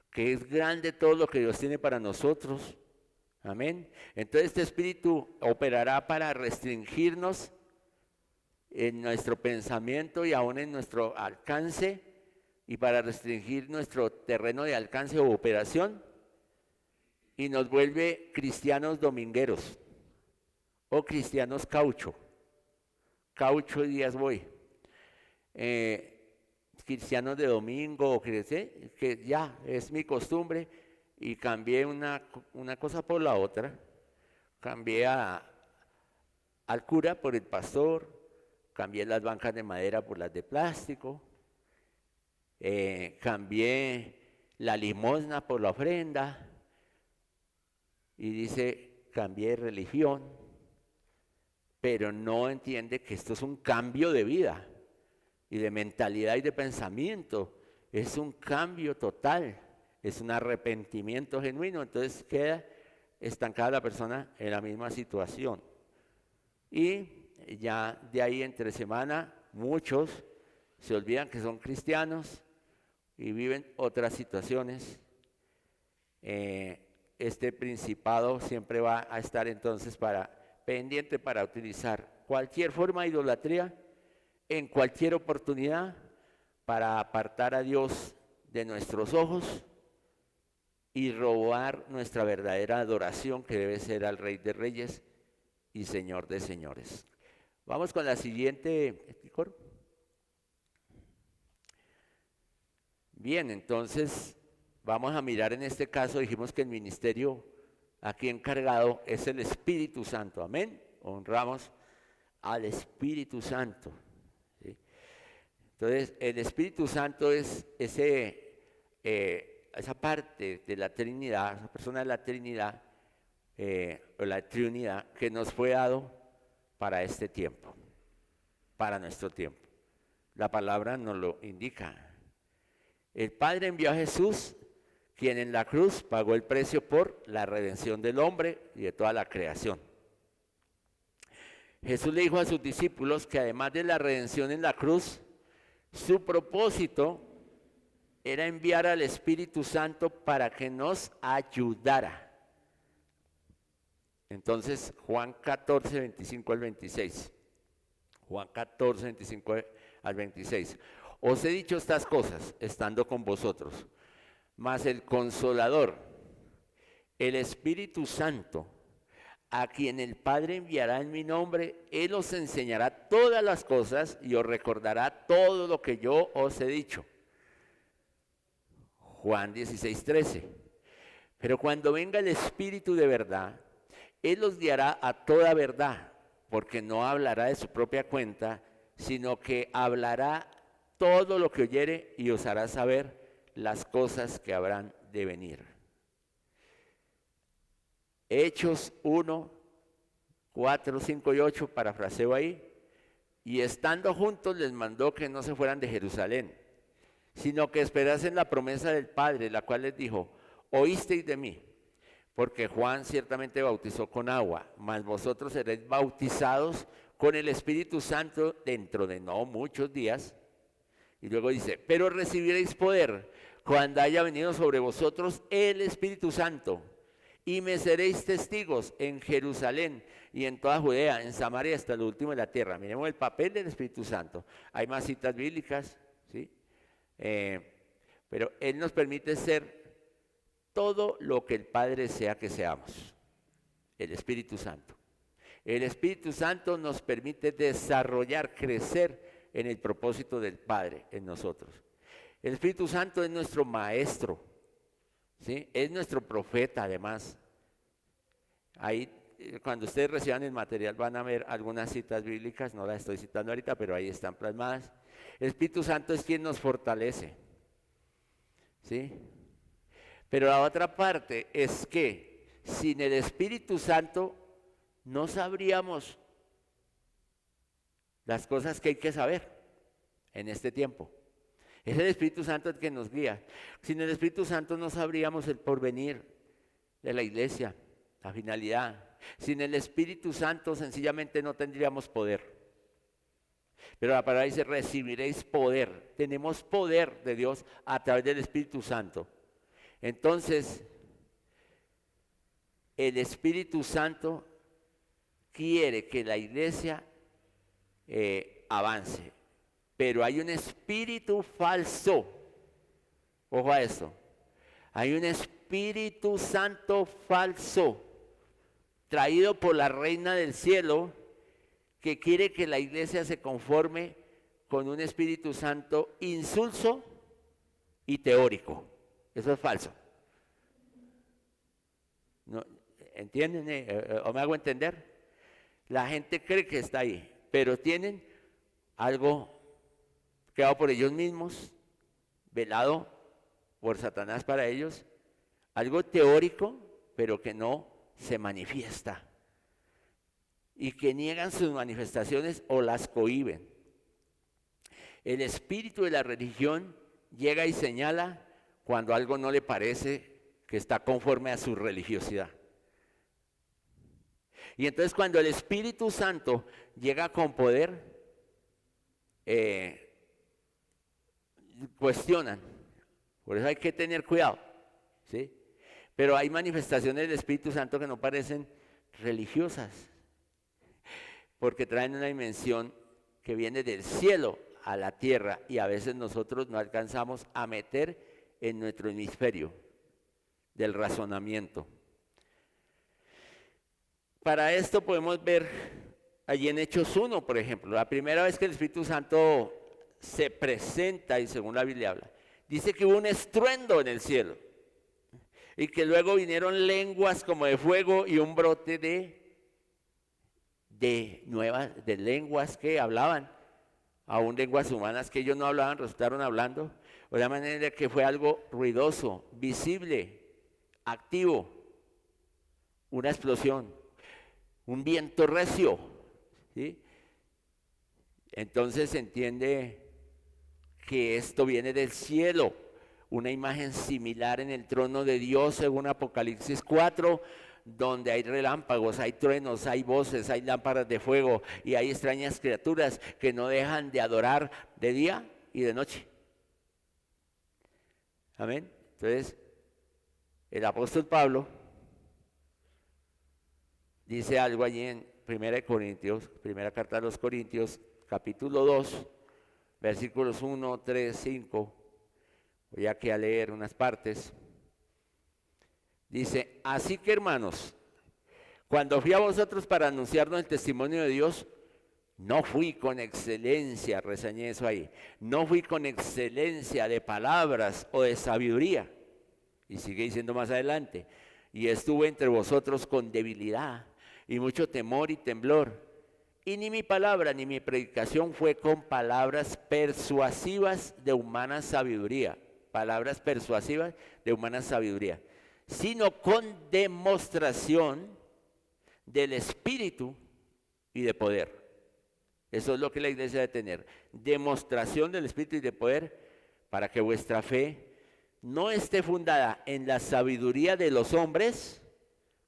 que es grande todo lo que Dios tiene para nosotros, amén. Entonces este espíritu operará para restringirnos en nuestro pensamiento y aún en nuestro alcance, y para restringir nuestro terreno de alcance o operación, y nos vuelve cristianos domingueros o cristianos caucho. Caucho días voy. Cristianos de domingo, que ya es mi costumbre, y cambié una cosa por la otra. Cambié al cura por el pastor, cambié las bancas de madera por las de plástico, cambié la limosna por la ofrenda, y dice, cambié religión, pero no entiende que esto es un cambio de vida y de mentalidad y de pensamiento. Es un cambio total, es un arrepentimiento genuino. Entonces queda estancada la persona en la misma situación. Y ya de ahí entre semana muchos se olvidan que son cristianos y viven otras situaciones. Este principado siempre va a estar entonces pendiente para utilizar cualquier forma de idolatría en cualquier oportunidad para apartar a Dios de nuestros ojos y robar nuestra verdadera adoración, que debe ser al Rey de Reyes y Señor de Señores. Vamos con la siguiente. Bien, entonces vamos a mirar en este caso. Dijimos que el ministerio aquí encargado es el Espíritu Santo. Amén. Honramos al Espíritu Santo. ¿Sí? Entonces, el Espíritu Santo es esa parte de la Trinidad, esa persona de la Trinidad, o la Trinidad, que nos fue dado para este tiempo, para nuestro tiempo. La palabra nos lo indica. El Padre envió a Jesús, quien en la cruz pagó el precio por la redención del hombre y de toda la creación. Jesús le dijo a sus discípulos que además de la redención en la cruz, su propósito era enviar al Espíritu Santo para que nos ayudara. Entonces, Juan 14, 25 al 26. Juan 14, 25 al 26. Os he dicho estas cosas estando con vosotros, mas el Consolador, el Espíritu Santo, a quien el Padre enviará en mi nombre, Él os enseñará todas las cosas y os recordará todo lo que yo os he dicho. Juan 16, 13. Pero cuando venga el Espíritu de verdad, Él os guiará a toda verdad, porque no hablará de su propia cuenta, sino que hablará todo lo que oyere y os hará saber las cosas que habrán de venir. Hechos 1, 4, 5 y 8, parafraseo ahí. Y estando juntos les mandó que no se fueran de Jerusalén, sino que esperasen la promesa del Padre, la cual les dijo: oísteis de mí, porque Juan ciertamente bautizó con agua, mas vosotros seréis bautizados con el Espíritu Santo dentro de no muchos días. Y luego dice: pero recibiréis poder cuando haya venido sobre vosotros el Espíritu Santo, y me seréis testigos en Jerusalén y en toda Judea, en Samaria, hasta lo último de la tierra. Miremos el papel del Espíritu Santo. Hay más citas bíblicas, ¿sí? Pero Él nos permite ser todo lo que el Padre desea que seamos. El Espíritu Santo. El Espíritu Santo nos permite desarrollar, crecer en el propósito del Padre en nosotros. El Espíritu Santo es nuestro maestro, ¿sí? Es nuestro profeta además. Ahí, cuando ustedes reciban el material, van a ver algunas citas bíblicas, no las estoy citando ahorita, pero ahí están plasmadas. El Espíritu Santo es quien nos fortalece, ¿sí? Pero la otra parte es que sin el Espíritu Santo no sabríamos las cosas que hay que saber en este tiempo. Es el Espíritu Santo el que nos guía. Sin el Espíritu Santo no sabríamos el porvenir de la iglesia, la finalidad. Sin el Espíritu Santo sencillamente no tendríamos poder. Pero la palabra dice: recibiréis poder. Tenemos poder de Dios a través del Espíritu Santo. Entonces, el Espíritu Santo quiere que la iglesia avance. Pero hay un espíritu falso. Ojo a esto. Hay un Espíritu Santo falso, traído por la Reina del Cielo, que quiere que la iglesia se conforme con un Espíritu Santo insulso y teórico. Eso es falso. ¿No? ¿Entienden? ¿O me hago entender? La gente cree que está ahí, pero tienen algo creado por ellos mismos, velado por Satanás para ellos, algo teórico, pero que no se manifiesta, y que niegan sus manifestaciones o las cohíben. El espíritu de la religión llega y señala cuando algo no le parece que está conforme a su religiosidad. Y entonces cuando el Espíritu Santo llega con poder, cuestionan. Por eso hay que tener cuidado, ¿sí? Pero hay manifestaciones del Espíritu Santo que no parecen religiosas, porque traen una dimensión que viene del cielo a la tierra, y a veces nosotros no alcanzamos a meter en nuestro hemisferio del razonamiento. Para esto podemos ver allí en Hechos 1, por ejemplo, la primera vez que el Espíritu Santo se presenta, y según la Biblia habla, dice que hubo un estruendo en el cielo, y que luego vinieron lenguas como de fuego y un brote de lenguas que hablaban, aún lenguas humanas que ellos no hablaban, resultaron hablando, de la manera que fue algo ruidoso, visible, activo, una explosión, un viento recio, ¿sí? Entonces se entiende que esto viene del cielo, una imagen similar en el trono de Dios según Apocalipsis 4, donde hay relámpagos, hay truenos, hay voces, hay lámparas de fuego y hay extrañas criaturas que no dejan de adorar de día y de noche. Amén. Entonces, el apóstol Pablo dice algo allí en 1 Corintios, primera carta a los Corintios, capítulo 2, versículos 1, 3, 5. Voy aquí a leer unas partes. Dice: así que, hermanos, cuando fui a vosotros para anunciarnos el testimonio de Dios, no fui con excelencia, reseñé eso ahí, no fui con excelencia de palabras o de sabiduría. Y sigue diciendo más adelante: y estuve entre vosotros con debilidad y mucho temor y temblor. Y ni mi palabra ni mi predicación fue con palabras persuasivas de humana sabiduría, palabras persuasivas de humana sabiduría, sino con demostración del Espíritu y de poder. Eso es lo que la iglesia debe tener. Demostración del Espíritu y de poder para que vuestra fe no esté fundada en la sabiduría de los hombres.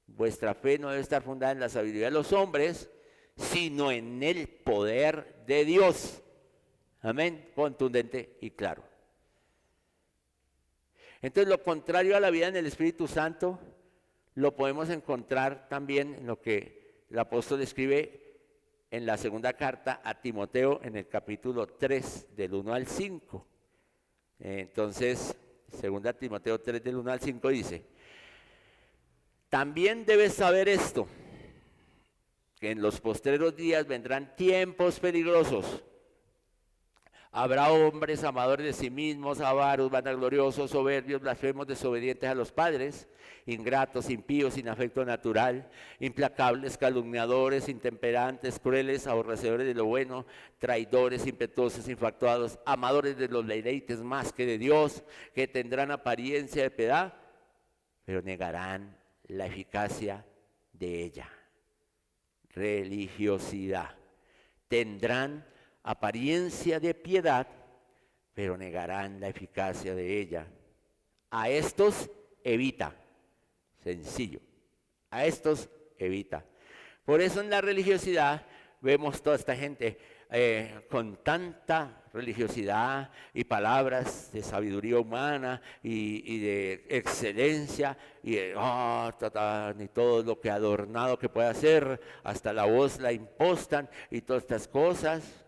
Vuestra fe no debe estar fundada en la sabiduría de los hombres, sino en el poder de Dios. Amén. Contundente y claro. Entonces, lo contrario a la vida en el Espíritu Santo lo podemos encontrar también en lo que el apóstol escribe en la segunda carta a Timoteo, en el capítulo 3, del 1 al 5. Entonces, segunda Timoteo 3, del 1 al 5 dice: también debes saber esto, que en los postreros días vendrán tiempos peligrosos. Habrá hombres amadores de sí mismos, avaros, vanagloriosos, soberbios, blasfemos, desobedientes a los padres, ingratos, impíos, sin afecto natural, implacables, calumniadores, intemperantes, crueles, aborrecedores de lo bueno, traidores, impetuosos, infatuados, amadores de los deleites más que de Dios, que tendrán apariencia de piedad, pero negarán la eficacia de ella. Religiosidad. Tendrán apariencia de piedad, pero negarán la eficacia de ella. A estos evita. Sencillo. A estos evita. Por eso en la religiosidad vemos toda esta gente con tanta religiosidad y palabras de sabiduría humana y de excelencia y y todo lo que adornado que puede hacer, hasta la voz la impostan y todas estas cosas.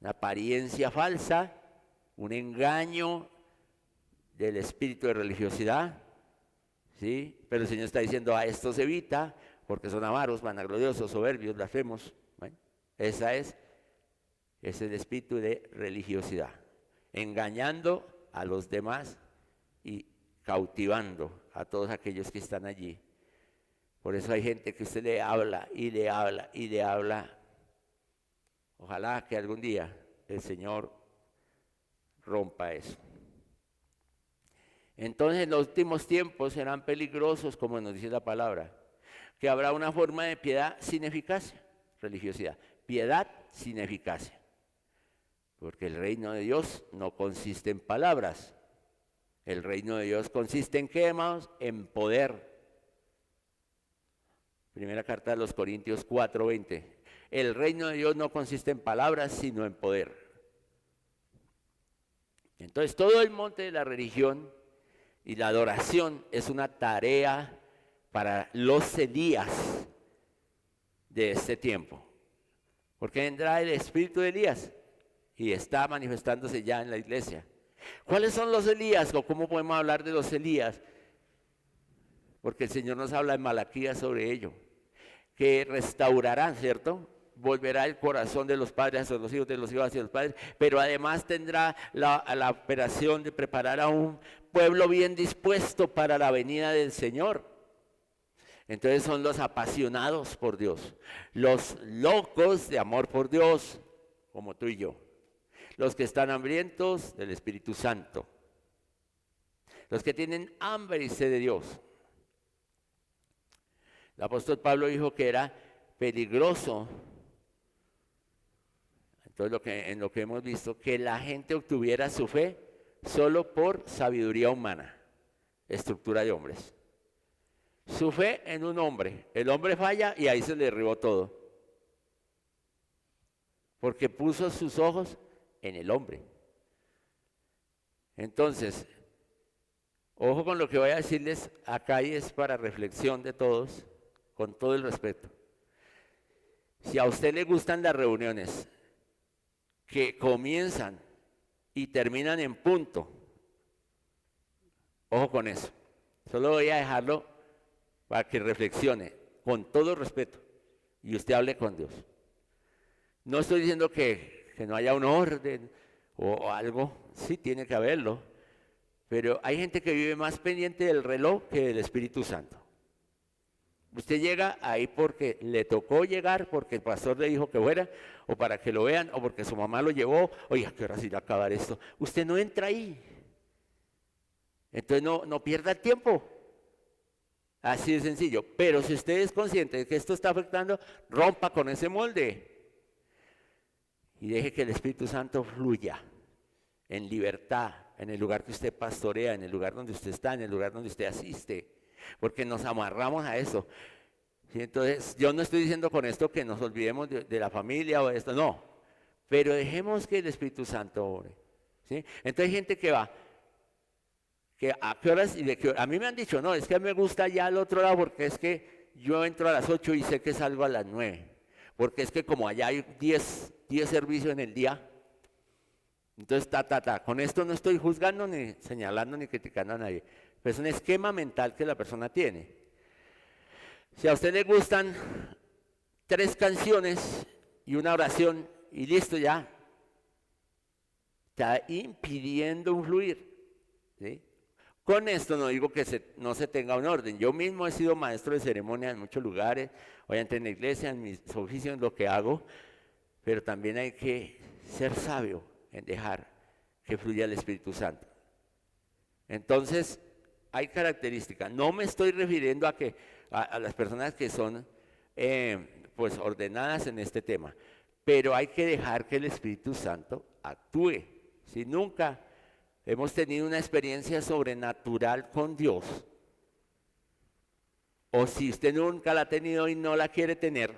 Una apariencia falsa, un engaño del espíritu de religiosidad, ¿sí? Pero el Señor está diciendo: a estos evita, porque son avaros, vanagloriosos, soberbios, blasfemos. Bueno, ese es el espíritu de religiosidad, engañando a los demás y cautivando a todos aquellos que están allí. Por eso hay gente que usted le habla y le habla y le habla. Ojalá que algún día el Señor rompa eso. Entonces, en los últimos tiempos serán peligrosos, como nos dice la palabra, que habrá una forma de piedad sin eficacia, religiosidad. Piedad sin eficacia. Porque el reino de Dios no consiste en palabras. El reino de Dios consiste en ¿qué, hermanos? En poder. Primera carta de los Corintios 4:20. El reino de Dios no consiste en palabras, sino en poder. Entonces, todo el monte de la religión y la adoración es una tarea para los Elías de este tiempo. Porque vendrá el espíritu de Elías y está manifestándose ya en la iglesia. ¿Cuáles son los Elías o cómo podemos hablar de los Elías? Porque el Señor nos habla en Malaquías sobre ello. Que restaurarán, ¿cierto? Volverá el corazón de los padres hacia los hijos, de los hijos hacia los padres, pero además tendrá la operación de preparar a un pueblo bien dispuesto para la venida del Señor. Entonces son los apasionados por Dios, los locos de amor por Dios, como tú y yo, los que están hambrientos del Espíritu Santo, los que tienen hambre y sed de Dios. El apóstol Pablo dijo que era peligroso. Entonces en lo que hemos visto, que la gente obtuviera su fe solo por sabiduría humana, estructura de hombres. Su fe en un hombre. El hombre falla y ahí se le derribó todo. Porque puso sus ojos en el hombre. Entonces, ojo con lo que voy a decirles acá y es para reflexión de todos, con todo el respeto. Si a usted le gustan las reuniones que comienzan y terminan en punto, ojo con eso. Solo voy a dejarlo para que reflexione con todo respeto y usted hable con Dios. No estoy diciendo que no haya un orden o algo, sí tiene que haberlo, pero hay gente que vive más pendiente del reloj que del Espíritu Santo. Usted llega ahí porque le tocó llegar, porque el pastor le dijo que fuera, o para que lo vean, o porque su mamá lo llevó. Oye, ¿a qué hora se irá a acabar esto? Usted no entra ahí. Entonces no pierda el tiempo. Así de sencillo. Pero si usted es consciente de que esto está afectando, rompa con ese molde y deje que el Espíritu Santo fluya en libertad, en el lugar que usted pastorea, en el lugar donde usted está, en el lugar donde usted asiste. Porque nos amarramos a eso. ¿Sí? Entonces, yo no estoy diciendo con esto que nos olvidemos de la familia o de esto, no. Pero dejemos que el Espíritu Santo obre. ¿Sí? Entonces hay gente que va, que a qué horas y de qué hora. A mí me han dicho, no, es que a mí me gusta ya al otro lado porque es que yo entro a las 8 y sé que salgo a las 9. Porque es que como allá hay 10 servicios en el día, entonces Con esto no estoy juzgando, ni señalando, ni criticando a nadie. Pero es un esquema mental que la persona tiene. Si a usted le gustan 3 canciones y una oración y listo ya, está impidiendo un fluir. ¿Sí? Con esto no digo que no se tenga un orden. Yo mismo he sido maestro de ceremonia en muchos lugares, obviamente en la iglesia, en mis oficios, en lo que hago, pero también hay que ser sabio en dejar que fluya el Espíritu Santo. Entonces, hay características. No me estoy refiriendo a las personas que son pues ordenadas en este tema, pero hay que dejar que el Espíritu Santo actúe. Si nunca hemos tenido una experiencia sobrenatural con Dios, o si usted nunca la ha tenido y no la quiere tener,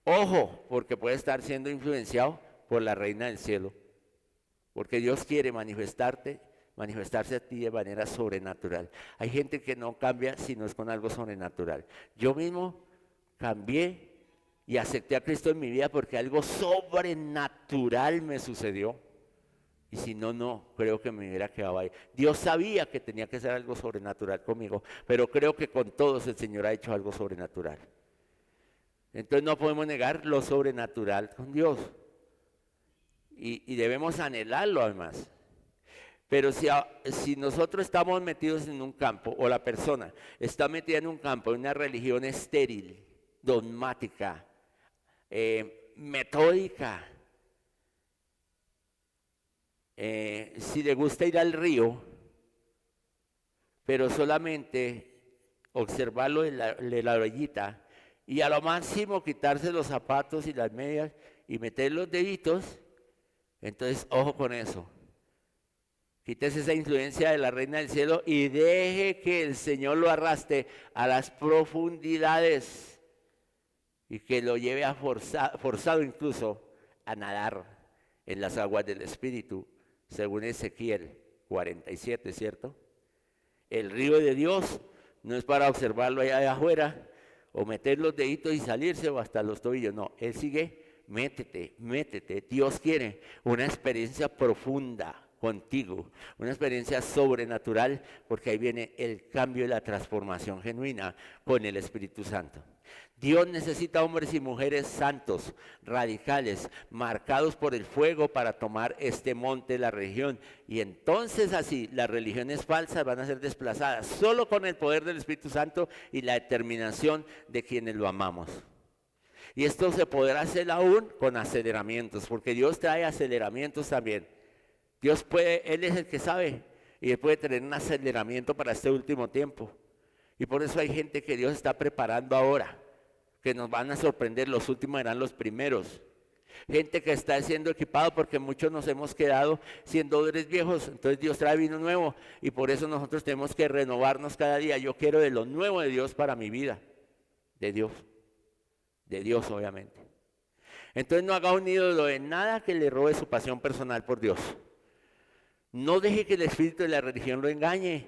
ojo, porque puede estar siendo influenciado por la Reina del Cielo, porque Dios quiere manifestarse a ti de manera sobrenatural. Hay gente que no cambia si no es con algo sobrenatural. Yo mismo cambié y acepté a Cristo en mi vida porque algo sobrenatural me sucedió. Y si no, no, creo que me hubiera quedado ahí. Dios sabía que tenía que ser algo sobrenatural conmigo, pero creo que con todos el Señor ha hecho algo sobrenatural. Entonces no podemos negar lo sobrenatural con Dios. Y debemos anhelarlo además. Pero si nosotros estamos metidos en un campo, o la persona está metida en un campo, en una religión estéril, dogmática, metódica, si le gusta ir al río, pero solamente observarlo de la orillita, y a lo máximo quitarse los zapatos y las medias y meter los deditos, entonces ojo con eso. Quítese esa influencia de la Reina del Cielo y deje que el Señor lo arrastre a las profundidades y que lo lleve forzado incluso a nadar en las aguas del Espíritu, según Ezequiel 47, ¿cierto? El río de Dios no es para observarlo allá de afuera o meter los deditos y salirse o hasta los tobillos, no, Él sigue, métete, Dios quiere una experiencia profunda contigo, una experiencia sobrenatural, porque ahí viene el cambio y la transformación genuina con el Espíritu Santo. Dios necesita hombres y mujeres santos, radicales, marcados por el fuego para tomar este monte de la religión. Y entonces así las religiones falsas van a ser desplazadas solo con el poder del Espíritu Santo y la determinación de quienes lo amamos. Y esto se podrá hacer aún con aceleramientos, porque Dios trae aceleramientos también. Dios puede, Él es el que sabe, y Él puede tener un aceleramiento para este último tiempo. Y por eso hay gente que Dios está preparando ahora, que nos van a sorprender, los últimos serán los primeros. Gente que está siendo equipado porque muchos nos hemos quedado siendo odres viejos, entonces Dios trae vino nuevo y por eso nosotros tenemos que renovarnos cada día. Yo quiero de lo nuevo de Dios para mi vida, de Dios obviamente. Entonces no haga un ídolo de nada que le robe su pasión personal por Dios. No deje que el espíritu de la religión lo engañe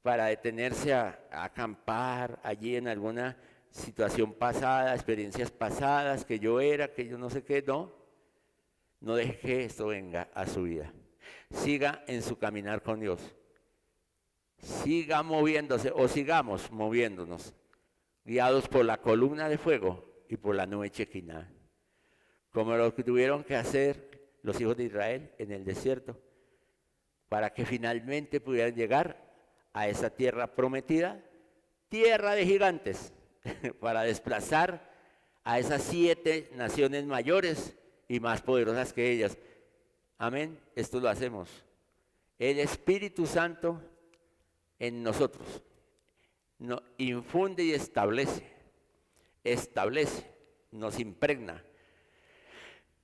para detenerse a acampar allí en alguna situación pasada, experiencias pasadas, que yo no sé qué, no. No deje que esto venga a su vida. Siga en su caminar con Dios. Siga moviéndose o sigamos moviéndonos, guiados por la columna de fuego y por la nube chequina, como lo que tuvieron que hacer los hijos de Israel en el desierto, para que finalmente pudieran llegar a esa tierra prometida, tierra de gigantes, para desplazar a esas 7 naciones mayores y más poderosas que ellas. Amén, esto lo hacemos. El Espíritu Santo en nosotros. no, infunde y establece, nos impregna.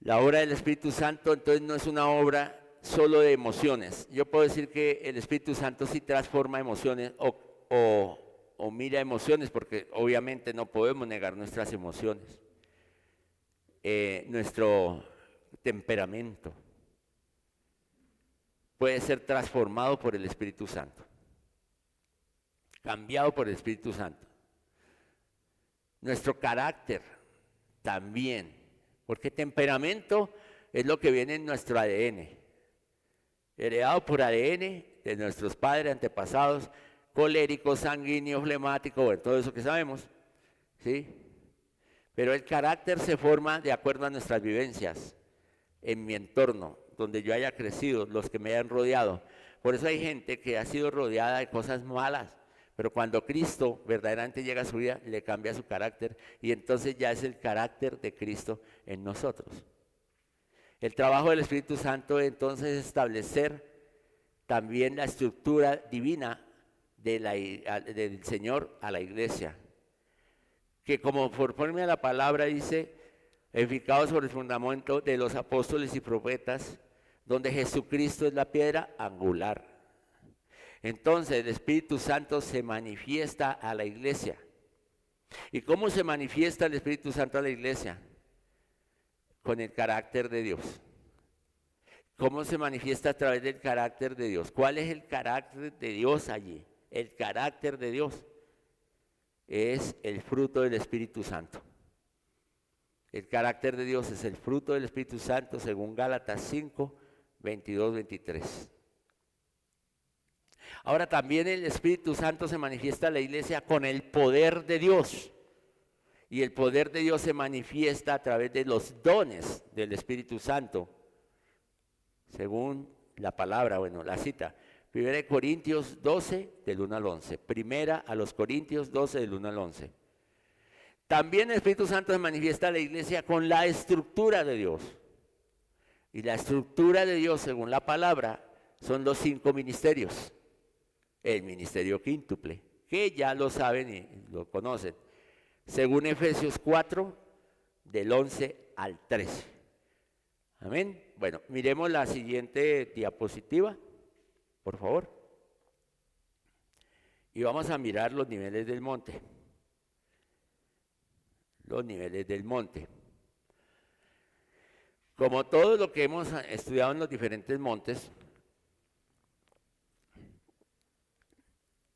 La obra del Espíritu Santo entonces no es una obra solo de emociones. Yo puedo decir que el Espíritu Santo sí transforma emociones o mira emociones, porque obviamente no podemos negar nuestras emociones, nuestro temperamento puede ser transformado por el Espíritu Santo, cambiado por el Espíritu Santo. Nuestro carácter también, porque temperamento es lo que viene en nuestro ADN, heredado por ADN de nuestros padres, antepasados, coléricos, sanguíneos, flemáticos, bueno, todo eso que sabemos, ¿sí? Pero el carácter se forma de acuerdo a nuestras vivencias, en mi entorno, donde yo haya crecido, los que me hayan rodeado. Por eso hay gente que ha sido rodeada de cosas malas, pero cuando Cristo verdaderamente llega a su vida, le cambia su carácter y entonces ya es el carácter de Cristo en nosotros. El trabajo del Espíritu Santo entonces es establecer también la estructura divina del Señor a la iglesia, que como conforme a la palabra dice, edificado sobre el fundamento de los apóstoles y profetas, donde Jesucristo es la piedra angular. Entonces el Espíritu Santo se manifiesta a la iglesia. ¿Y cómo se manifiesta el Espíritu Santo a la iglesia? Con el carácter de Dios. ¿Cómo se manifiesta a través del carácter de Dios? ¿Cuál es el carácter de Dios allí? El carácter de Dios es el fruto del Espíritu Santo. El carácter de Dios es el fruto del Espíritu Santo según Gálatas 5, 22, 23. Ahora también el Espíritu Santo se manifiesta en la iglesia con el poder de Dios. Y el poder de Dios se manifiesta a través de los dones del Espíritu Santo, según la palabra, bueno, la cita. 1 Corintios 12, del 1 al 11. Primera a los Corintios 12, del 1 al 11. También el Espíritu Santo se manifiesta en la iglesia con la estructura de Dios. Y la estructura de Dios, según la palabra, son los 5 ministerios. El ministerio quíntuple, que ya lo saben y lo conocen, según Efesios 4, del 11 al 13. Amén. Bueno, miremos la siguiente diapositiva, por favor. Y vamos a mirar los niveles del monte. Los niveles del monte. Como todo lo que hemos estudiado en los diferentes montes,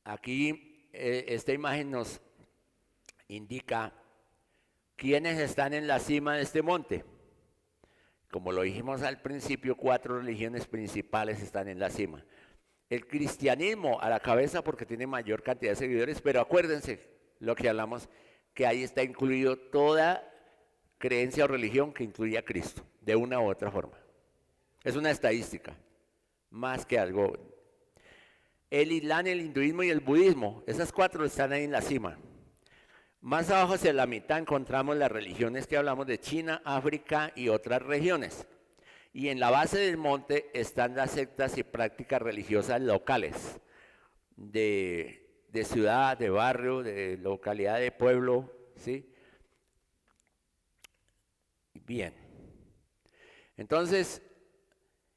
aquí esta imagen nos indica quiénes están en la cima de este monte. Como lo dijimos al principio, 4 religiones principales están en la cima. El cristianismo a la cabeza porque tiene mayor cantidad de seguidores, pero acuérdense lo que hablamos, que ahí está incluido toda creencia o religión que incluye a Cristo, de una u otra forma. Es una estadística, más que algo. El Islam, el hinduismo y el budismo, esas 4 están ahí en la cima. Más abajo hacia la mitad encontramos las religiones que hablamos de China, África y otras regiones. Y en la base del monte están las sectas y prácticas religiosas locales, de ciudad, de barrio, de localidad, de pueblo, ¿sí? Bien. Entonces,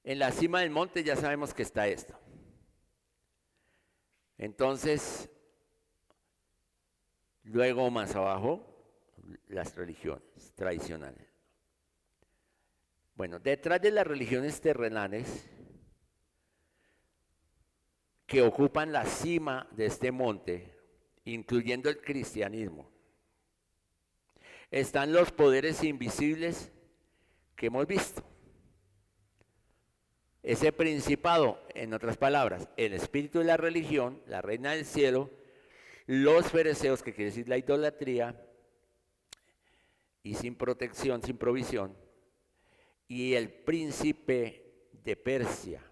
en la cima del monte ya sabemos que está esto. Entonces, luego más abajo, las religiones tradicionales. Bueno, detrás de las religiones terrenales que ocupan la cima de este monte, incluyendo el cristianismo, están los poderes invisibles que hemos visto. Ese principado, en otras palabras, el espíritu de la religión, la reina del cielo, los fereceos, que quiere decir la idolatría, y sin protección, sin provisión, y el príncipe de Persia,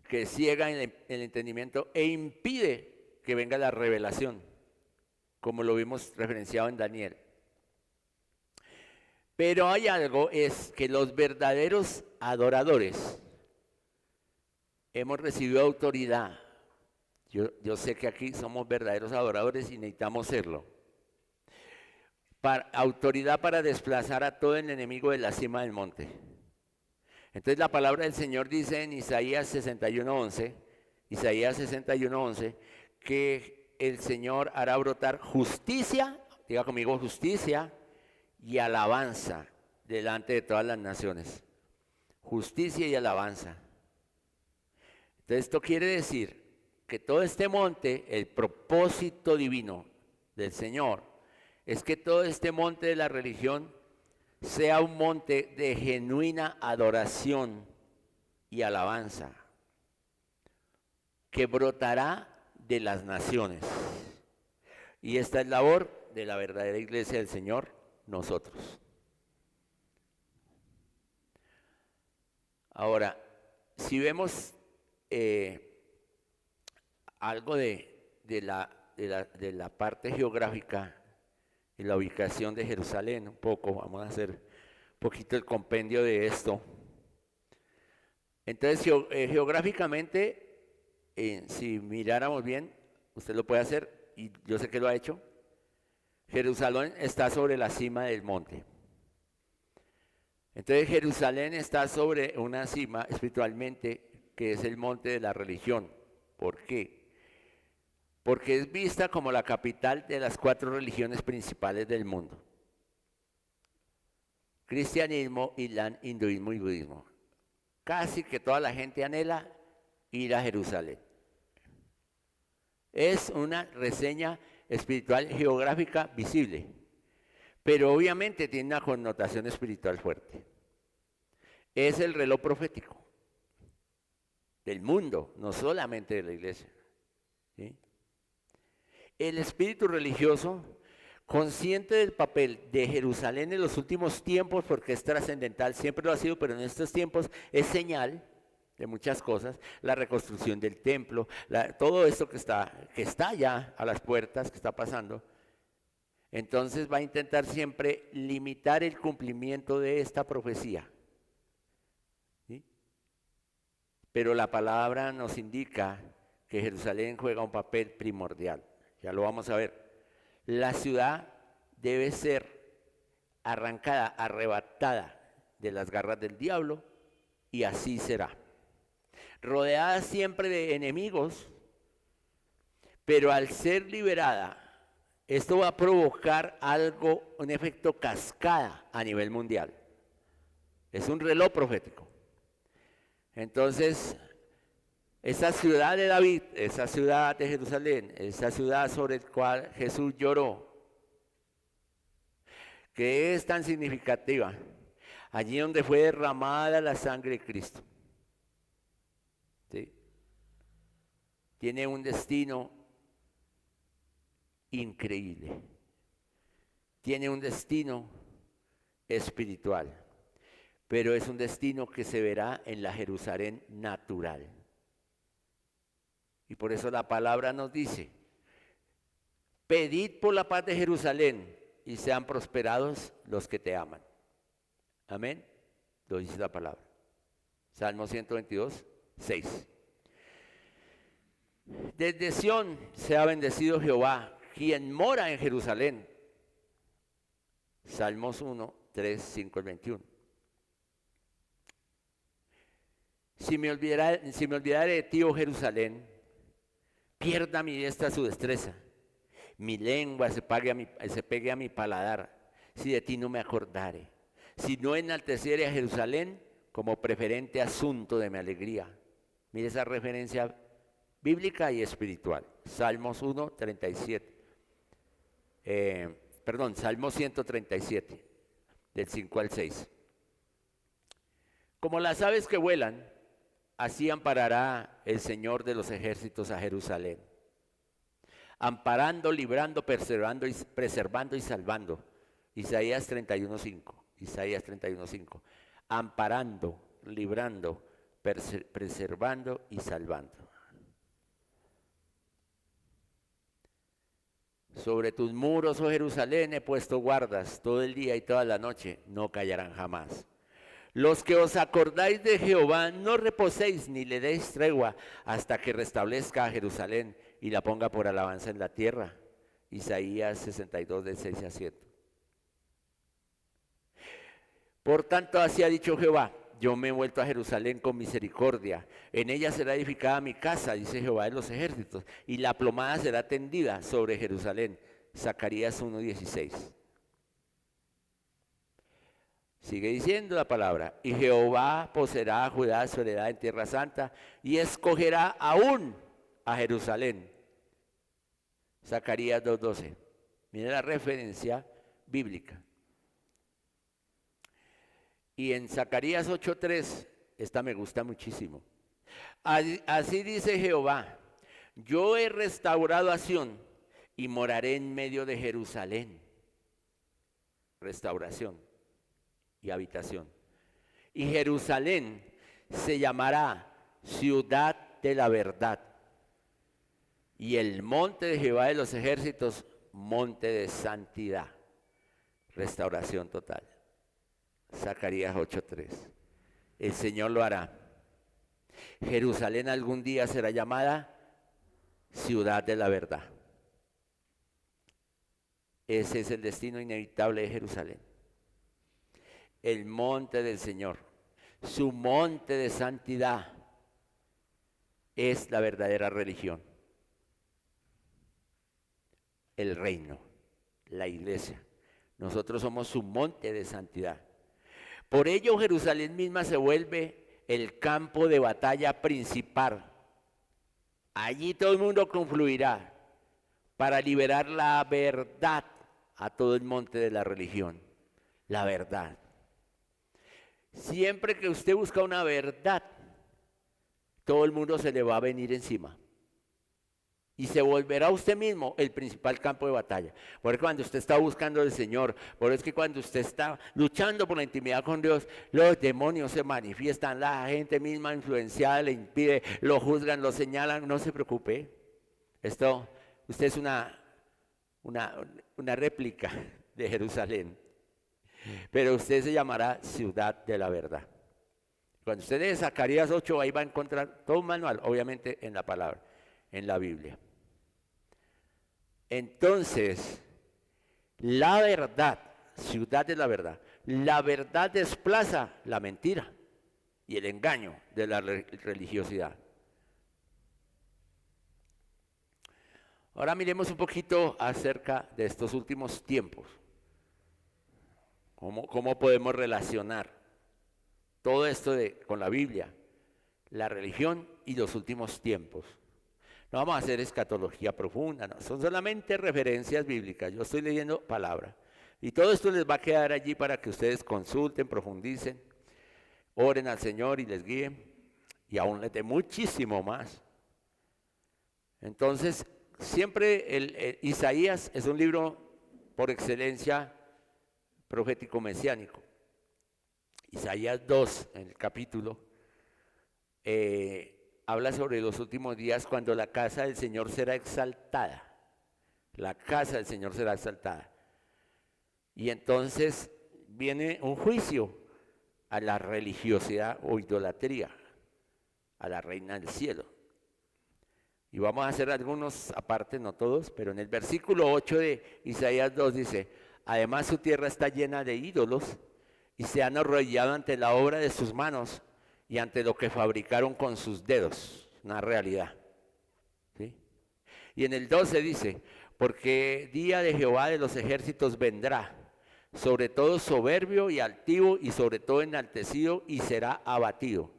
que ciega el entendimiento e impide que venga la revelación, como lo vimos referenciado en Daniel. Pero hay algo, es que los verdaderos adoradores hemos recibido autoridad. Yo sé que aquí somos verdaderos adoradores y necesitamos serlo. Autoridad para desplazar a todo el enemigo de la cima del monte. Entonces la palabra del Señor dice en Isaías 61:11, que el Señor hará brotar justicia, diga conmigo justicia y alabanza delante de todas las naciones. Justicia y alabanza. Entonces esto quiere decir que todo este monte, el propósito divino del Señor, es que todo este monte de la religión sea un monte de genuina adoración y alabanza, que brotará de las naciones. Y esta es labor de la verdadera iglesia del Señor, nosotros. Ahora, si vemos algo de la parte geográfica y la ubicación de Jerusalén, un poco, vamos a hacer un poquito el compendio de esto. Entonces, geográficamente, si miráramos bien, usted lo puede hacer, y yo sé que lo ha hecho. Jerusalén está sobre la cima del monte. Entonces, Jerusalén está sobre una cima espiritualmente, que es el monte de la religión. ¿Por qué? Porque es vista como la capital de las 4 religiones principales del mundo: cristianismo, islam, hinduismo y budismo. Casi que toda la gente anhela ir a Jerusalén. Es una reseña espiritual geográfica visible, pero obviamente tiene una connotación espiritual fuerte. Es el reloj profético del mundo, no solamente de la iglesia. ¿Sí? El espíritu religioso, consciente del papel de Jerusalén en los últimos tiempos, porque es trascendental, siempre lo ha sido, pero en estos tiempos es señal de muchas cosas: la reconstrucción del templo, todo esto que está ya a las puertas, que está pasando. Entonces va a intentar siempre limitar el cumplimiento de esta profecía. ¿Sí? Pero la palabra nos indica que Jerusalén juega un papel primordial. Ya lo vamos a ver. La ciudad debe ser arrancada, arrebatada de las garras del diablo, y así será. Rodeada siempre de enemigos, pero al ser liberada, esto va a provocar algo, un efecto cascada a nivel mundial. Es un reloj profético. Entonces, esa ciudad de David, esa ciudad de Jerusalén, esa ciudad sobre la cual Jesús lloró, que es tan significativa, allí donde fue derramada la sangre de Cristo, ¿sí? Tiene un destino increíble, tiene un destino espiritual, pero es un destino que se verá en la Jerusalén natural. Y por eso la palabra nos dice: pedid por la paz de Jerusalén y sean prosperados los que te aman. Amén. Lo dice la palabra. Salmo 122:6. Desde Sión sea bendecido Jehová, quien mora en Jerusalén. Salmos 1:3, 5 al 21. Si me olvidare de ti, oh Jerusalén, pierda mi diestra su destreza, mi lengua se pegue a mi paladar, si de ti no me acordare, si no enalteciere a Jerusalén como preferente asunto de mi alegría. Mire esa referencia bíblica y espiritual. Salmos 1:37. Salmo 137, del 5 al 6. Como las aves que vuelan, así amparará el Señor de los ejércitos a Jerusalén, amparando, librando, preservando y salvando. Isaías 31:5. Isaías 31:5. Amparando, librando, preservando y salvando. Sobre tus muros, oh Jerusalén, he puesto guardas todo el día y toda la noche, no callarán jamás. Los que os acordáis de Jehová, no reposéis ni le deis tregua hasta que restablezca a Jerusalén y la ponga por alabanza en la tierra. Isaías 62, del 6 a 7. Por tanto, así ha dicho Jehová, yo me he vuelto a Jerusalén con misericordia. En ella será edificada mi casa, dice Jehová de los ejércitos, y la plomada será tendida sobre Jerusalén. Zacarías 1:16. Sigue diciendo la palabra, y Jehová poseerá a Judá su heredad en tierra santa, y escogerá aún a Jerusalén. Zacarías 2:12. Mira la referencia bíblica. Y en Zacarías 8:3, esta me gusta muchísimo. Así dice Jehová, yo he restaurado a Sión y moraré en medio de Jerusalén. Restauración y habitación. Y Jerusalén se llamará ciudad de la verdad. Y el monte de Jehová de los ejércitos, monte de santidad. Restauración total. Zacarías 8:3. El Señor lo hará. Jerusalén algún día será llamada ciudad de la verdad. Ese es el destino inevitable de Jerusalén. El monte del Señor, su monte de santidad, es la verdadera religión. El reino, la iglesia. Nosotros somos su monte de santidad. Por ello Jerusalén misma se vuelve el campo de batalla principal. Allí todo el mundo confluirá para liberar la verdad a todo el monte de la religión. La verdad. Siempre que usted busca una verdad, todo el mundo se le va a venir encima. Y se volverá usted mismo el principal campo de batalla. Por eso cuando usted está buscando al Señor, por eso es que cuando usted está luchando por la intimidad con Dios, los demonios se manifiestan, la gente misma influenciada le impide, lo juzgan, lo señalan, no se preocupe. Usted es una réplica de Jerusalén, pero usted se llamará ciudad de la verdad. Cuando usted lee Zacarías 8, ahí va a encontrar todo un manual, obviamente en la palabra, en la Biblia. Entonces, la verdad, ciudad de la verdad desplaza la mentira y el engaño de la religiosidad. Ahora miremos un poquito acerca de estos últimos tiempos. ¿Cómo podemos relacionar todo esto con la Biblia, la religión y los últimos tiempos? No vamos a hacer escatología profunda, no, son solamente referencias bíblicas. Yo estoy leyendo palabra. Y todo esto les va a quedar allí para que ustedes consulten, profundicen, oren al Señor y les guíen. Y aún les dé muchísimo más. Entonces, siempre Isaías es un libro por excelencia profético mesiánico. Isaías 2, en el capítulo, habla sobre los últimos días cuando la casa del Señor será exaltada. La casa del Señor será exaltada. Y entonces viene un juicio a la religiosidad o idolatría, a la reina del cielo. Y vamos a hacer algunos aparte, no todos, pero en el versículo 8 de Isaías 2 dice, además su tierra está llena de ídolos y se han arrodillado ante la obra de sus manos y ante lo que fabricaron con sus dedos, una realidad. ¿Sí? Y en el 12 dice, porque día de Jehová de los ejércitos vendrá, sobre todo soberbio y altivo y sobre todo enaltecido y será abatido,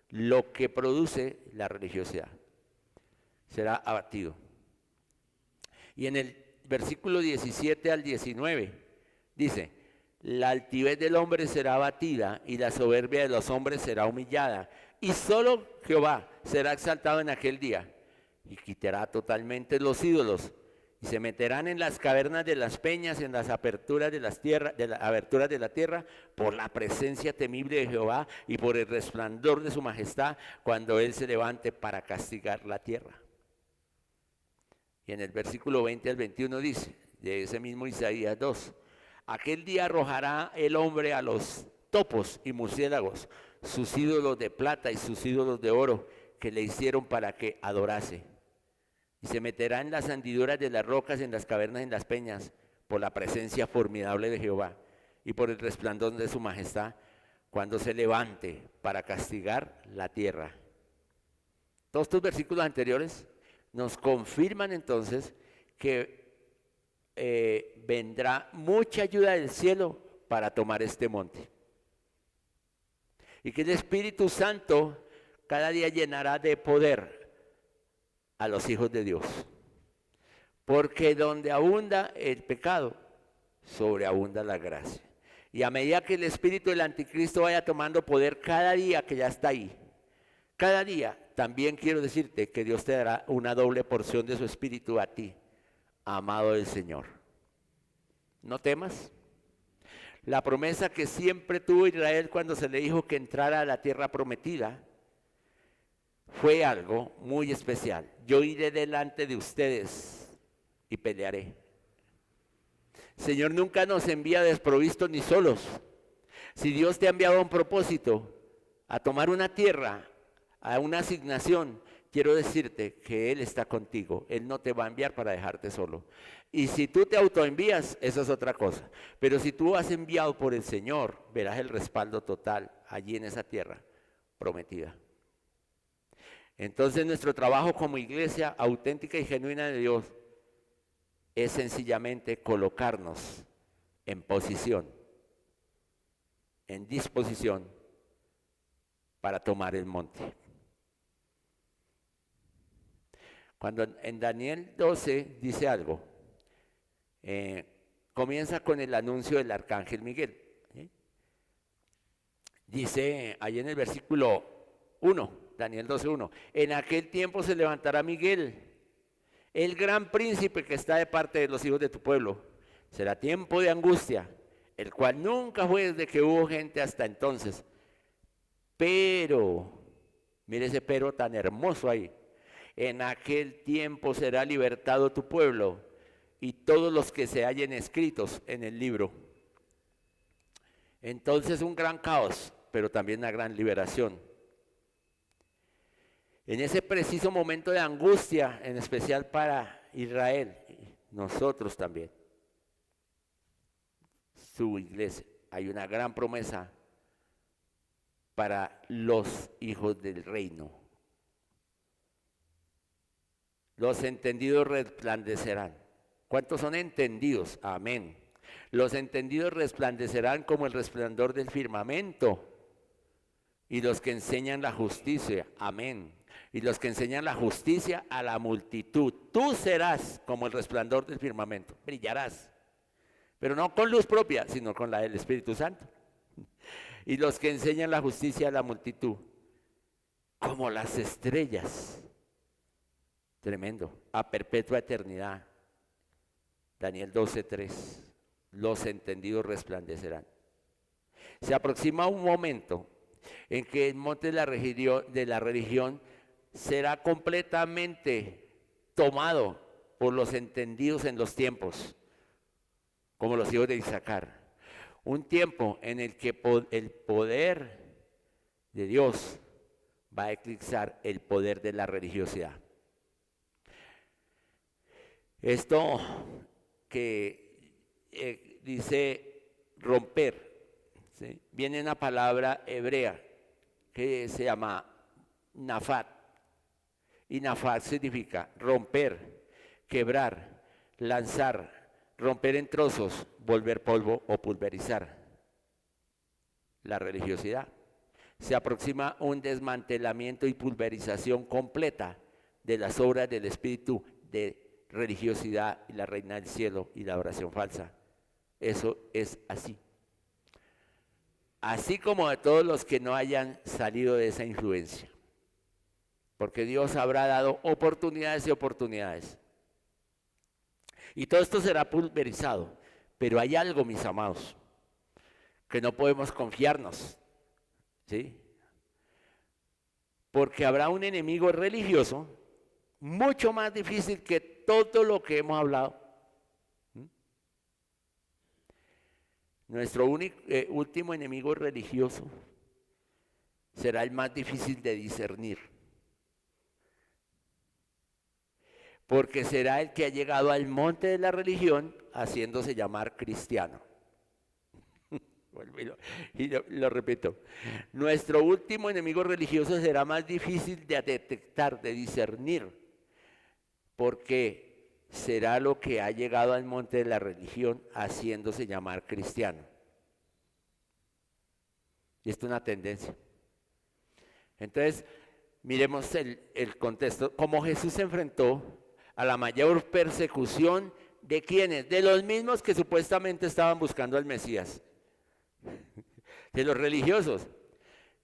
lo que produce la religiosidad, será abatido. Y en el versículo 17 al 19 dice, la altivez del hombre será abatida y la soberbia de los hombres será humillada. Y solo Jehová será exaltado en aquel día y quitará totalmente los ídolos. Y se meterán en las cavernas de las peñas, en las aberturas de las aberturas de la tierra, por la presencia temible de Jehová y por el resplandor de su majestad, cuando Él se levante para castigar la tierra. Y en el versículo 20 al 21 dice, de ese mismo Isaías 2, aquel día arrojará el hombre a los topos y murciélagos, sus ídolos de plata y sus ídolos de oro que le hicieron para que adorase. Y se meterá en las hendiduras de las rocas, en las cavernas, en las peñas, por la presencia formidable de Jehová y por el resplandor de su majestad, cuando se levante para castigar la tierra. Todos estos versículos anteriores nos confirman entonces que vendrá mucha ayuda del cielo para tomar este monte. Y que el Espíritu Santo cada día llenará de poder a los hijos de Dios. Porque donde abunda el pecado, sobreabunda la gracia. Y a medida que el espíritu del anticristo vaya tomando poder cada día que ya está ahí, cada día, también quiero decirte que Dios te dará una doble porción de su espíritu a ti, amado del Señor. No temas. La promesa que siempre tuvo Israel cuando se le dijo que entrara a la tierra prometida fue algo muy especial. Yo iré delante de ustedes y pelearé. Señor nunca nos envía desprovistos ni solos. Si Dios te ha enviado a un propósito, a tomar una tierra, a una asignación, quiero decirte que Él está contigo. Él no te va a enviar para dejarte solo. Y si tú te autoenvías, eso es otra cosa. Pero si tú has enviado por el Señor, verás el respaldo total allí en esa tierra prometida. Entonces nuestro trabajo como iglesia auténtica y genuina de Dios es sencillamente colocarnos en posición, en disposición para tomar el monte. Cuando en Daniel 12 dice algo, comienza con el anuncio del arcángel Miguel. Dice ahí en el versículo 1, Daniel 12:1, en aquel tiempo se levantará Miguel, el gran príncipe que está de parte de los hijos de tu pueblo. Será tiempo de angustia, el cual nunca fue desde que hubo gente hasta entonces. Pero, mire ese pero tan hermoso ahí, en aquel tiempo será libertado tu pueblo y todos los que se hallen escritos en el libro. Entonces un gran caos, pero también una gran liberación. En ese preciso momento de angustia, en especial para Israel, nosotros también, su iglesia, hay una gran promesa para los hijos del reino. Los entendidos resplandecerán. ¿Cuántos son entendidos? Amén. Los entendidos resplandecerán como el resplandor del firmamento. Y los que enseñan la justicia, amén. Y los que enseñan la justicia a la multitud. Tú serás como el resplandor del firmamento, brillarás. Pero no con luz propia, sino con la del Espíritu Santo. Y los que enseñan la justicia a la multitud, como las estrellas. Tremendo, a perpetua eternidad. Daniel 12:3. Los entendidos resplandecerán. Se aproxima un momento en que el monte de la religión será completamente tomado por los entendidos en los tiempos, como los hijos de Isaacar. Un tiempo en el que el poder de Dios va a eclipsar el poder de la religiosidad. Esto que dice romper, ¿sí? Viene una palabra hebrea que se llama nafat, y nafat significa romper, quebrar, lanzar, romper en trozos, volver polvo o pulverizar. La religiosidad. Se aproxima un desmantelamiento y pulverización completa de las obras del espíritu de religiosidad y la reina del cielo y la oración falsa. Eso es así. Así como de todos los que no hayan salido de esa influencia. Porque Dios habrá dado oportunidades y oportunidades. Y todo esto será pulverizado. Pero hay algo, mis amados, que no podemos confiarnos. ¿Sí? Porque habrá un enemigo religioso mucho más difícil que todo lo que hemos hablado. Nuestro último enemigo religioso será el más difícil de discernir, porque será el que ha llegado al monte de la religión haciéndose llamar cristiano. Lo repito, nuestro último enemigo religioso será más difícil de detectar, de discernir, porque será lo que ha llegado al monte de la religión haciéndose llamar cristiano. Y esto es una tendencia. Entonces, miremos el contexto, cómo Jesús se enfrentó a la mayor persecución de quienes, de los mismos que supuestamente estaban buscando al Mesías, de los religiosos.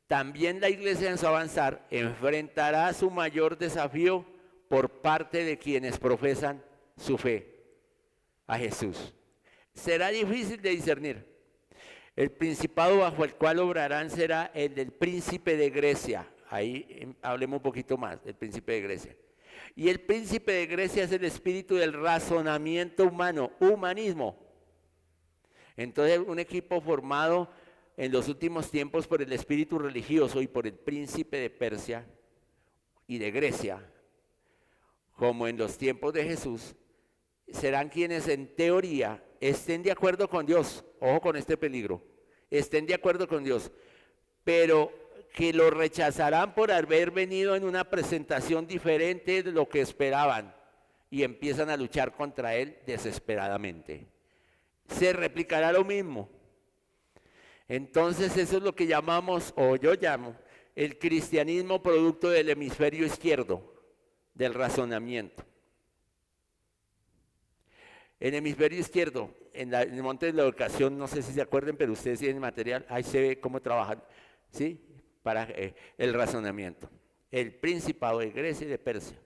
También la iglesia en su avanzar enfrentará su mayor desafío por parte de quienes profesan su fe a Jesús. Será difícil de discernir. El principado bajo el cual obrarán será el del príncipe de Grecia. Ahí hablemos un poquito más, el príncipe de Grecia. Y el príncipe de Grecia es el espíritu del razonamiento humano, humanismo. Entonces, un equipo formado en los últimos tiempos por el espíritu religioso y por el príncipe de Persia y de Grecia, como en los tiempos de Jesús, serán quienes en teoría estén de acuerdo con Dios, ojo con este peligro, estén de acuerdo con Dios, pero que lo rechazarán por haber venido en una presentación diferente de lo que esperaban y empiezan a luchar contra él desesperadamente. Se replicará lo mismo. Entonces eso es lo que llamamos, o yo llamo, el cristianismo producto del hemisferio izquierdo, del razonamiento. El hemisferio izquierdo, en el monte de la educación, no sé si se acuerdan, pero ustedes tienen material, ahí se ve cómo trabajan, ¿sí? Para el razonamiento. El principado de Grecia y de Persia.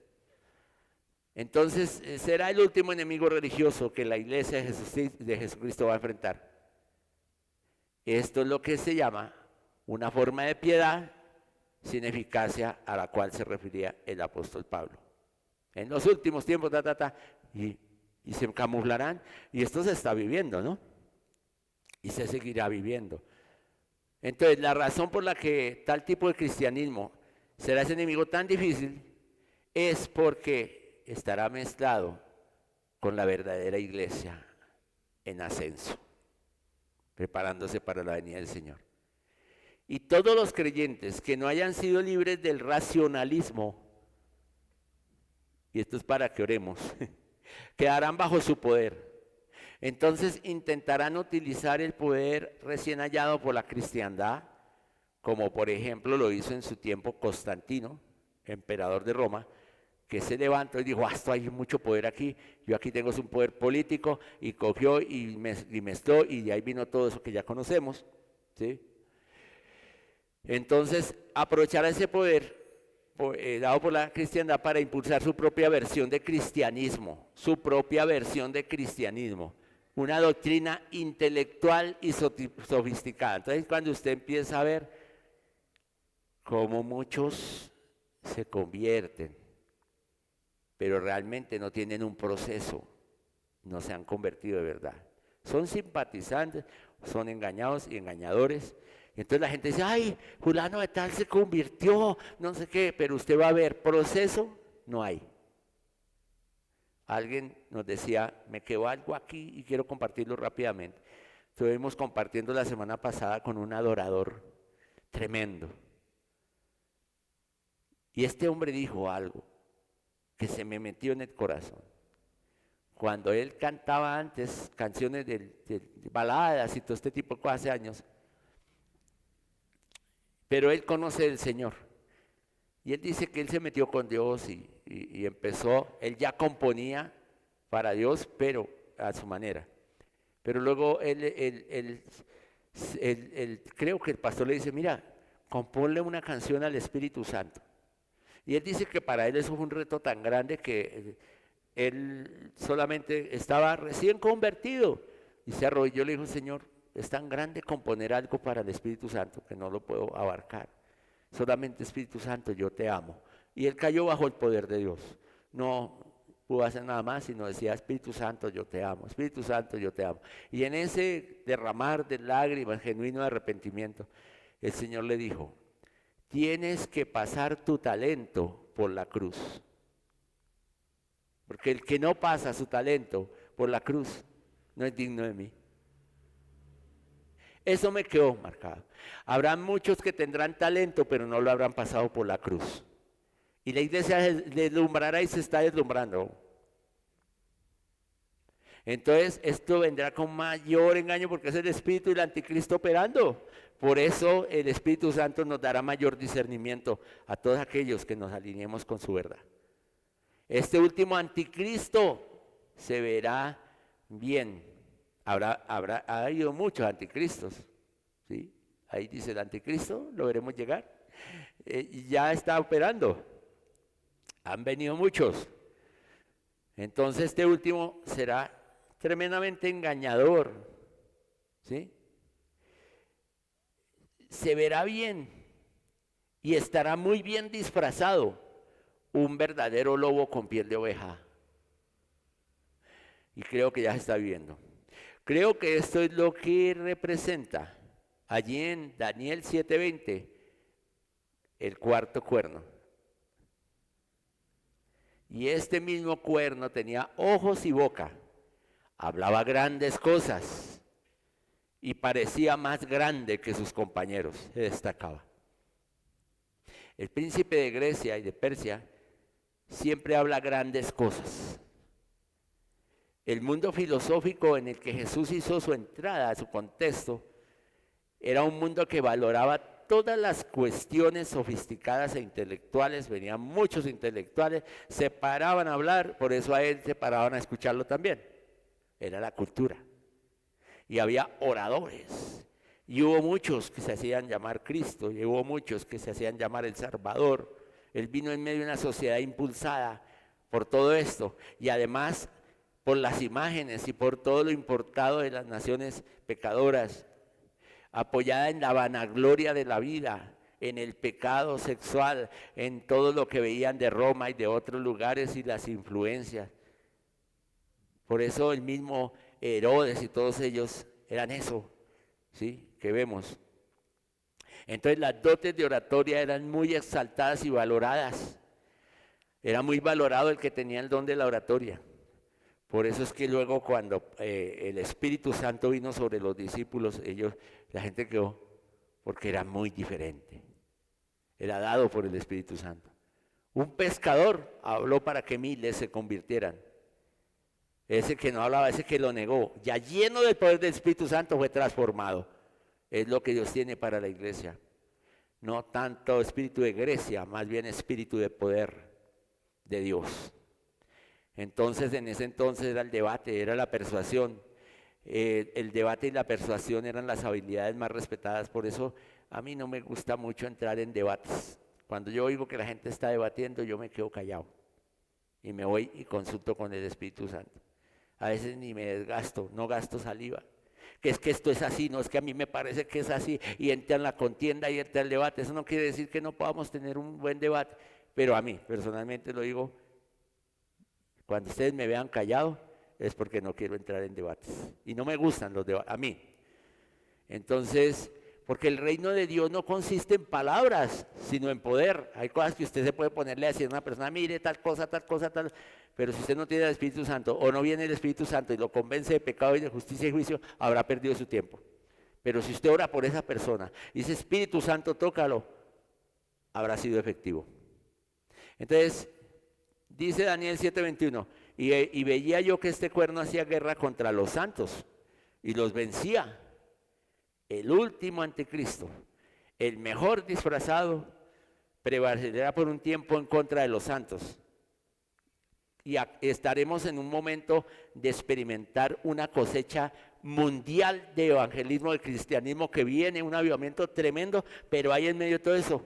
Entonces, será el último enemigo religioso que la iglesia de Jesucristo va a enfrentar. Esto es lo que se llama una forma de piedad sin eficacia a la cual se refería el apóstol Pablo. En los últimos tiempos, y se camuflarán, y esto se está viviendo, ¿no? Y se seguirá viviendo. Entonces, la razón por la que tal tipo de cristianismo será ese enemigo tan difícil es porque estará mezclado con la verdadera iglesia en ascenso, preparándose para la venida del Señor. Y todos los creyentes que no hayan sido libres del racionalismo, y esto es para que oremos, quedarán bajo su poder. Entonces intentarán utilizar el poder recién hallado por la cristiandad, como por ejemplo lo hizo en su tiempo Constantino, emperador de Roma, que se levantó y dijo, esto hay mucho poder aquí, yo aquí tengo un poder político, y cogió y mezcló, y de ahí vino todo eso que ya conocemos, ¿sí? Entonces aprovechar ese poder dado por la cristiandad para impulsar su propia versión de cristianismo, una doctrina intelectual y sofisticada. Entonces cuando usted empieza a ver cómo muchos se convierten, pero realmente no tienen un proceso, no se han convertido de verdad. Son simpatizantes, son engañados y engañadores. Y entonces la gente dice, ay, fulano de tal se convirtió, no sé qué, pero usted va a ver, proceso no hay. Alguien nos decía, me quedó algo aquí y quiero compartirlo rápidamente. Estuvimos compartiendo la semana pasada con un adorador tremendo. Y este hombre dijo algo que se me metió en el corazón. Cuando él cantaba antes canciones de baladas y todo este tipo de cosas hace años, pero él conoce al Señor. Y él dice que él se metió con Dios y empezó, él ya componía para Dios, pero a su manera. Pero luego creo que el pastor le dice, mira, componle una canción al Espíritu Santo. Y él dice que para él eso es un reto tan grande que él solamente estaba recién convertido. Y se arrodilló y le dijo, Señor, es tan grande componer algo para el Espíritu Santo que no lo puedo abarcar. Solamente Espíritu Santo, yo te amo. Y él cayó bajo el poder de Dios. No, pudo hacer nada más, sino decía, Espíritu Santo, yo te amo, Espíritu Santo, yo te amo. Y en ese derramar de lágrimas genuino de arrepentimiento, el Señor le dijo, tienes que pasar tu talento por la cruz. Porque el que no pasa su talento por la cruz no es digno de mí. Eso me quedó marcado. Habrá muchos que tendrán talento, pero no lo habrán pasado por la cruz. Y la iglesia deslumbrará y se está deslumbrando. Entonces esto vendrá con mayor engaño porque es el Espíritu y el Anticristo operando. Por eso el Espíritu Santo nos dará mayor discernimiento a todos aquellos que nos alineemos con su verdad. Este último Anticristo se verá bien. Ha habido muchos anticristos, ¿sí? Ahí dice el Anticristo, lo veremos llegar. Ya está operando. Han venido muchos. Entonces este último será tremendamente engañador, ¿sí? Se verá bien y estará muy bien disfrazado, un verdadero lobo con piel de oveja. Y creo que ya se está viendo. Creo que esto es lo que representa allí en Daniel 7:20, el cuarto cuerno. Y este mismo cuerno tenía ojos y boca, hablaba grandes cosas y parecía más grande que sus compañeros, se destacaba. El príncipe de Grecia y de Persia siempre habla grandes cosas. El mundo filosófico en el que Jesús hizo su entrada, su contexto, era un mundo que valoraba todas las cuestiones sofisticadas e intelectuales. Venían muchos intelectuales, se paraban a hablar, por eso a él se paraban a escucharlo también. Era la cultura. Y había oradores. Y hubo muchos que se hacían llamar Cristo, y hubo muchos que se hacían llamar el Salvador. Él vino en medio de una sociedad impulsada por todo esto, y además por las imágenes y por todo lo importado de las naciones pecadoras, apoyada en la vanagloria de la vida, en el pecado sexual, en todo lo que veían de Roma y de otros lugares y las influencias. Por eso el mismo Herodes y todos ellos eran eso, ¿sí? Que vemos. Entonces las dotes de oratoria eran muy exaltadas y valoradas. Era muy valorado el que tenía el don de la oratoria. Por eso es que luego cuando el Espíritu Santo vino sobre los discípulos, la gente quedó, porque era muy diferente. Era dado por el Espíritu Santo. Un pescador habló para que miles se convirtieran. Ese que no hablaba, ese que lo negó, ya lleno del poder del Espíritu Santo, fue transformado. Es lo que Dios tiene para la iglesia. No tanto espíritu de Grecia, más bien espíritu de poder de Dios. Entonces, en ese entonces era el debate, era la persuasión. El debate y la persuasión eran las habilidades más respetadas. Por eso a mí no me gusta mucho entrar en debates. Cuando yo oigo que la gente está debatiendo, yo me quedo callado. Y me voy y consulto con el Espíritu Santo. A veces ni me desgasto, no gasto saliva. Que es que esto es así, no es que a mí me parece que es así. Y entra en la contienda y entra el debate. Eso no quiere decir que no podamos tener un buen debate. Pero a mí, personalmente lo digo, cuando ustedes me vean callado, es porque no quiero entrar en debates. Y no me gustan los debates, a mí. Entonces, porque el reino de Dios no consiste en palabras, sino en poder. Hay cosas que usted se puede ponerle a decir a una persona, mire tal cosa, tal. Pero si usted no tiene el Espíritu Santo, o no viene el Espíritu Santo y lo convence de pecado y de justicia y juicio, habrá perdido su tiempo. Pero si usted ora por esa persona y dice, Espíritu Santo, tócalo, habrá sido efectivo. Entonces, dice Daniel 7:21, y veía yo que este cuerno hacía guerra contra los santos y los vencía. El último anticristo, el mejor disfrazado, prevalecerá por un tiempo en contra de los santos. Y estaremos en un momento de experimentar una cosecha mundial de evangelismo, de cristianismo que viene, un avivamiento tremendo, pero ahí en medio de todo eso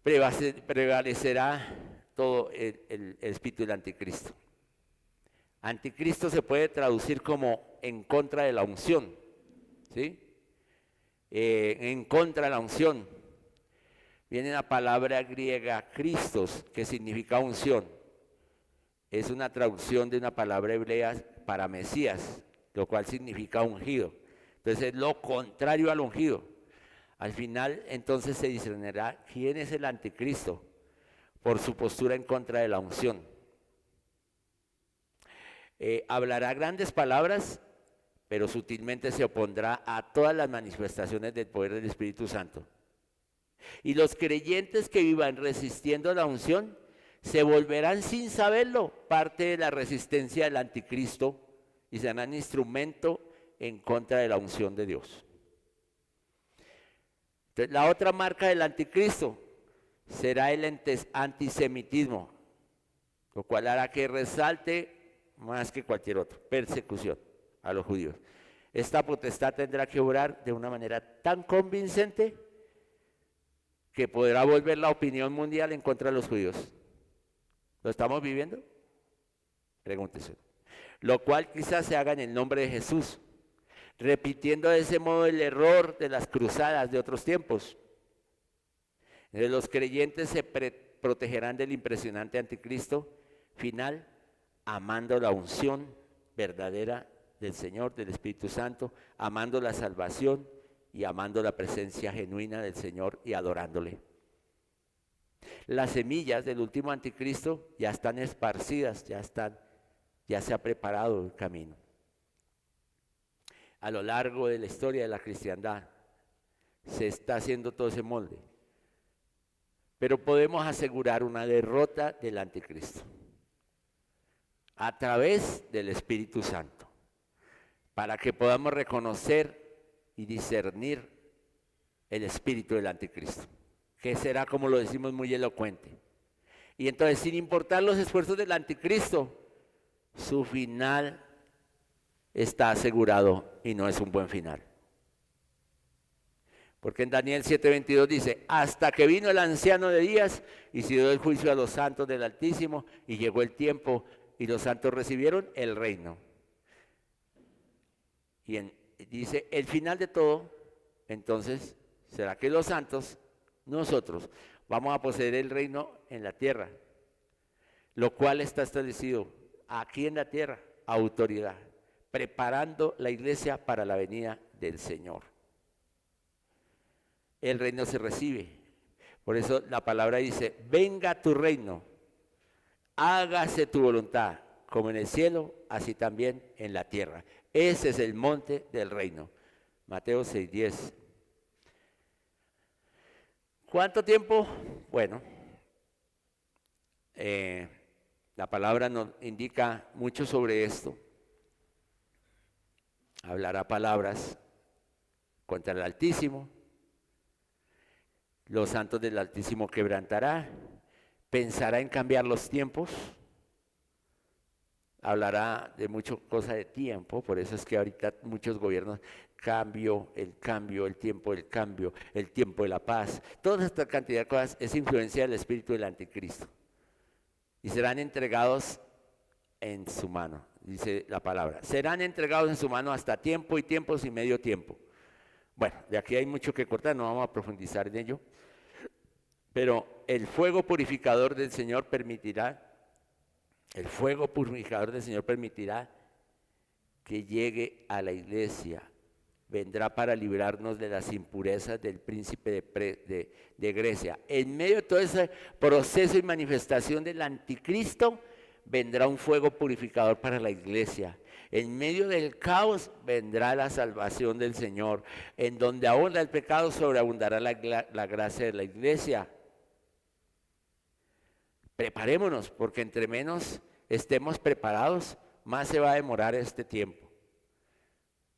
prevalecerá todo el espíritu del anticristo. Anticristo se puede traducir como en contra de la unción, ¿sí? En contra de la unción. viene la palabra griega Christos, que significa unción. Es una traducción de una palabra hebrea para Mesías, lo cual significa ungido. Entonces es lo contrario al ungido. Al final entonces se discernirá quién es el anticristo por su postura en contra de la unción. Hablará grandes palabras, pero sutilmente se opondrá a todas las manifestaciones del poder del Espíritu Santo. Y los creyentes que vivan resistiendo la unción se volverán sin saberlo parte de la resistencia del anticristo y serán instrumento en contra de la unción de Dios. Entonces, la otra marca del anticristo será el antisemitismo, lo cual hará que resalte más que cualquier otro, persecución a los judíos. Esta potestad tendrá que obrar de una manera tan convincente que podrá volver la opinión mundial en contra de los judíos. ¿Lo estamos viviendo? Pregúntese. Lo cual quizás se haga en el nombre de Jesús, repitiendo de ese modo el error de las cruzadas de otros tiempos. Los creyentes se protegerán del impresionante anticristo final, amando la unción verdadera del Señor, del Espíritu Santo, amando la salvación y amando la presencia genuina del Señor y adorándole. Las semillas del último anticristo ya están esparcidas, ya se ha preparado el camino. A lo largo de la historia de la cristiandad se está haciendo todo ese molde. Pero podemos asegurar una derrota del anticristo a través del Espíritu Santo, para que podamos reconocer y discernir el espíritu del anticristo, que será, como lo decimos, muy elocuente. Y entonces, sin importar los esfuerzos del anticristo, su final está asegurado y no es un buen final. Porque en Daniel 7:22 dice, hasta que vino el anciano de días y se dio el juicio a los santos del Altísimo y llegó el tiempo y los santos recibieron el reino. Y dice, el final de todo, entonces, será que los santos, nosotros, vamos a poseer el reino en la tierra, lo cual está establecido aquí en la tierra, autoridad, preparando la iglesia para la venida del Señor. El reino se recibe. Por eso la palabra dice, venga tu reino, hágase tu voluntad, como en el cielo, así también en la tierra. Ese es el monte del reino. Mateo 6:10. ¿Cuánto tiempo? Bueno, la palabra nos indica mucho sobre esto. Hablará palabras contra el Altísimo. Los santos del Altísimo quebrantará. Pensará en cambiar los tiempos. Hablará de muchas cosas de tiempo, por eso es que ahorita muchos gobiernos, el tiempo del cambio, el tiempo de la paz, toda esta cantidad de cosas es influencia del espíritu del anticristo. Y serán entregados en su mano, dice la palabra. Serán entregados en su mano hasta tiempo y tiempos y medio tiempo. Bueno, de aquí hay mucho que cortar, no vamos a profundizar en ello. Pero el fuego purificador del Señor permitirá que llegue a la iglesia, vendrá para librarnos de las impurezas del príncipe de Grecia. En medio de todo ese proceso y manifestación del anticristo, vendrá un fuego purificador para la iglesia. En medio del caos vendrá la salvación del Señor. En donde abunda el pecado, sobreabundará la gracia de la iglesia. Preparémonos, porque entre menos estemos preparados, más se va a demorar este tiempo.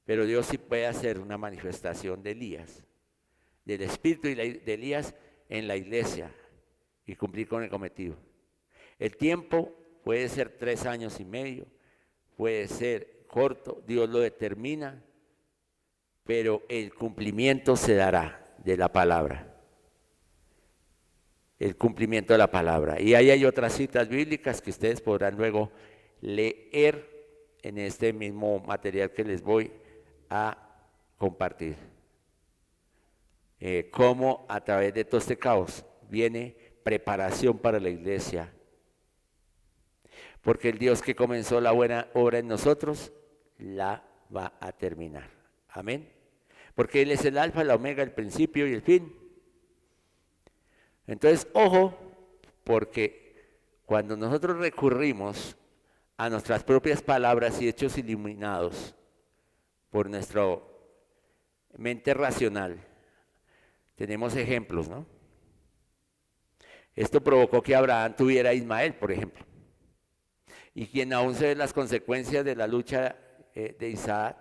Pero Dios sí puede hacer una manifestación de Elías, del espíritu de Elías en la iglesia y cumplir con el cometido. El tiempo puede ser 3 años y medio, puede ser corto, Dios lo determina, pero el cumplimiento se dará de la palabra. El cumplimiento de la palabra. Y ahí hay otras citas bíblicas que ustedes podrán luego leer en este mismo material que les voy a compartir. cómo a través de todo este caos viene preparación para la iglesia. Porque el Dios que comenzó la buena obra en nosotros, la va a terminar. Amén. Porque Él es el alfa, la omega, el principio y el fin. Entonces, ojo, porque cuando nosotros recurrimos a nuestras propias palabras y hechos iluminados por nuestra mente racional, tenemos ejemplos, ¿no? Esto provocó que Abraham tuviera a Ismael, por ejemplo. Y quien aún se ve las consecuencias de la lucha de Isaac,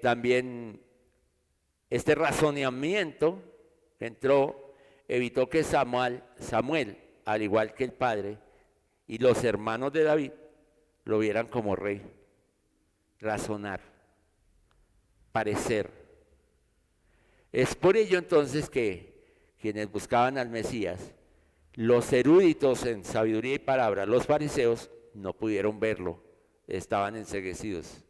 también este razonamiento evitó que Samuel, al igual que el padre y los hermanos de David, lo vieran como rey. Razonar, parecer. Es por ello entonces que quienes buscaban al Mesías, los eruditos en sabiduría y palabra, los fariseos, no pudieron verlo, estaban enceguecidos.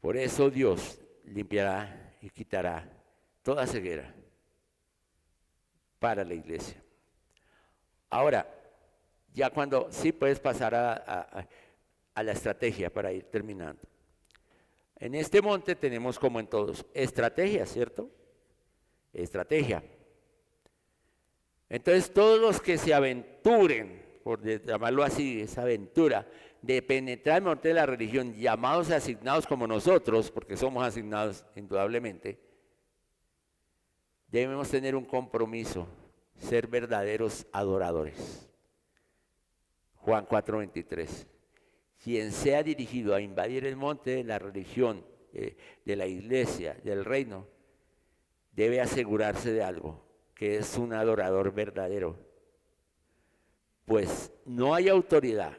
Por eso Dios limpiará y quitará toda ceguera para la iglesia. Ahora, ya cuando sí puedes pasar a la estrategia para ir terminando. En este monte tenemos, como en todos, estrategia, ¿cierto? Estrategia. Entonces todos los que se aventuren, por llamarlo así, esa aventura, de penetrar en el monte de la religión, llamados y asignados como nosotros, porque somos asignados indudablemente, debemos tener un compromiso, ser verdaderos adoradores. Juan 4:23. Quien sea dirigido a invadir el monte de la religión, de la iglesia, del reino, debe asegurarse de algo, que es un adorador verdadero. Pues no hay autoridad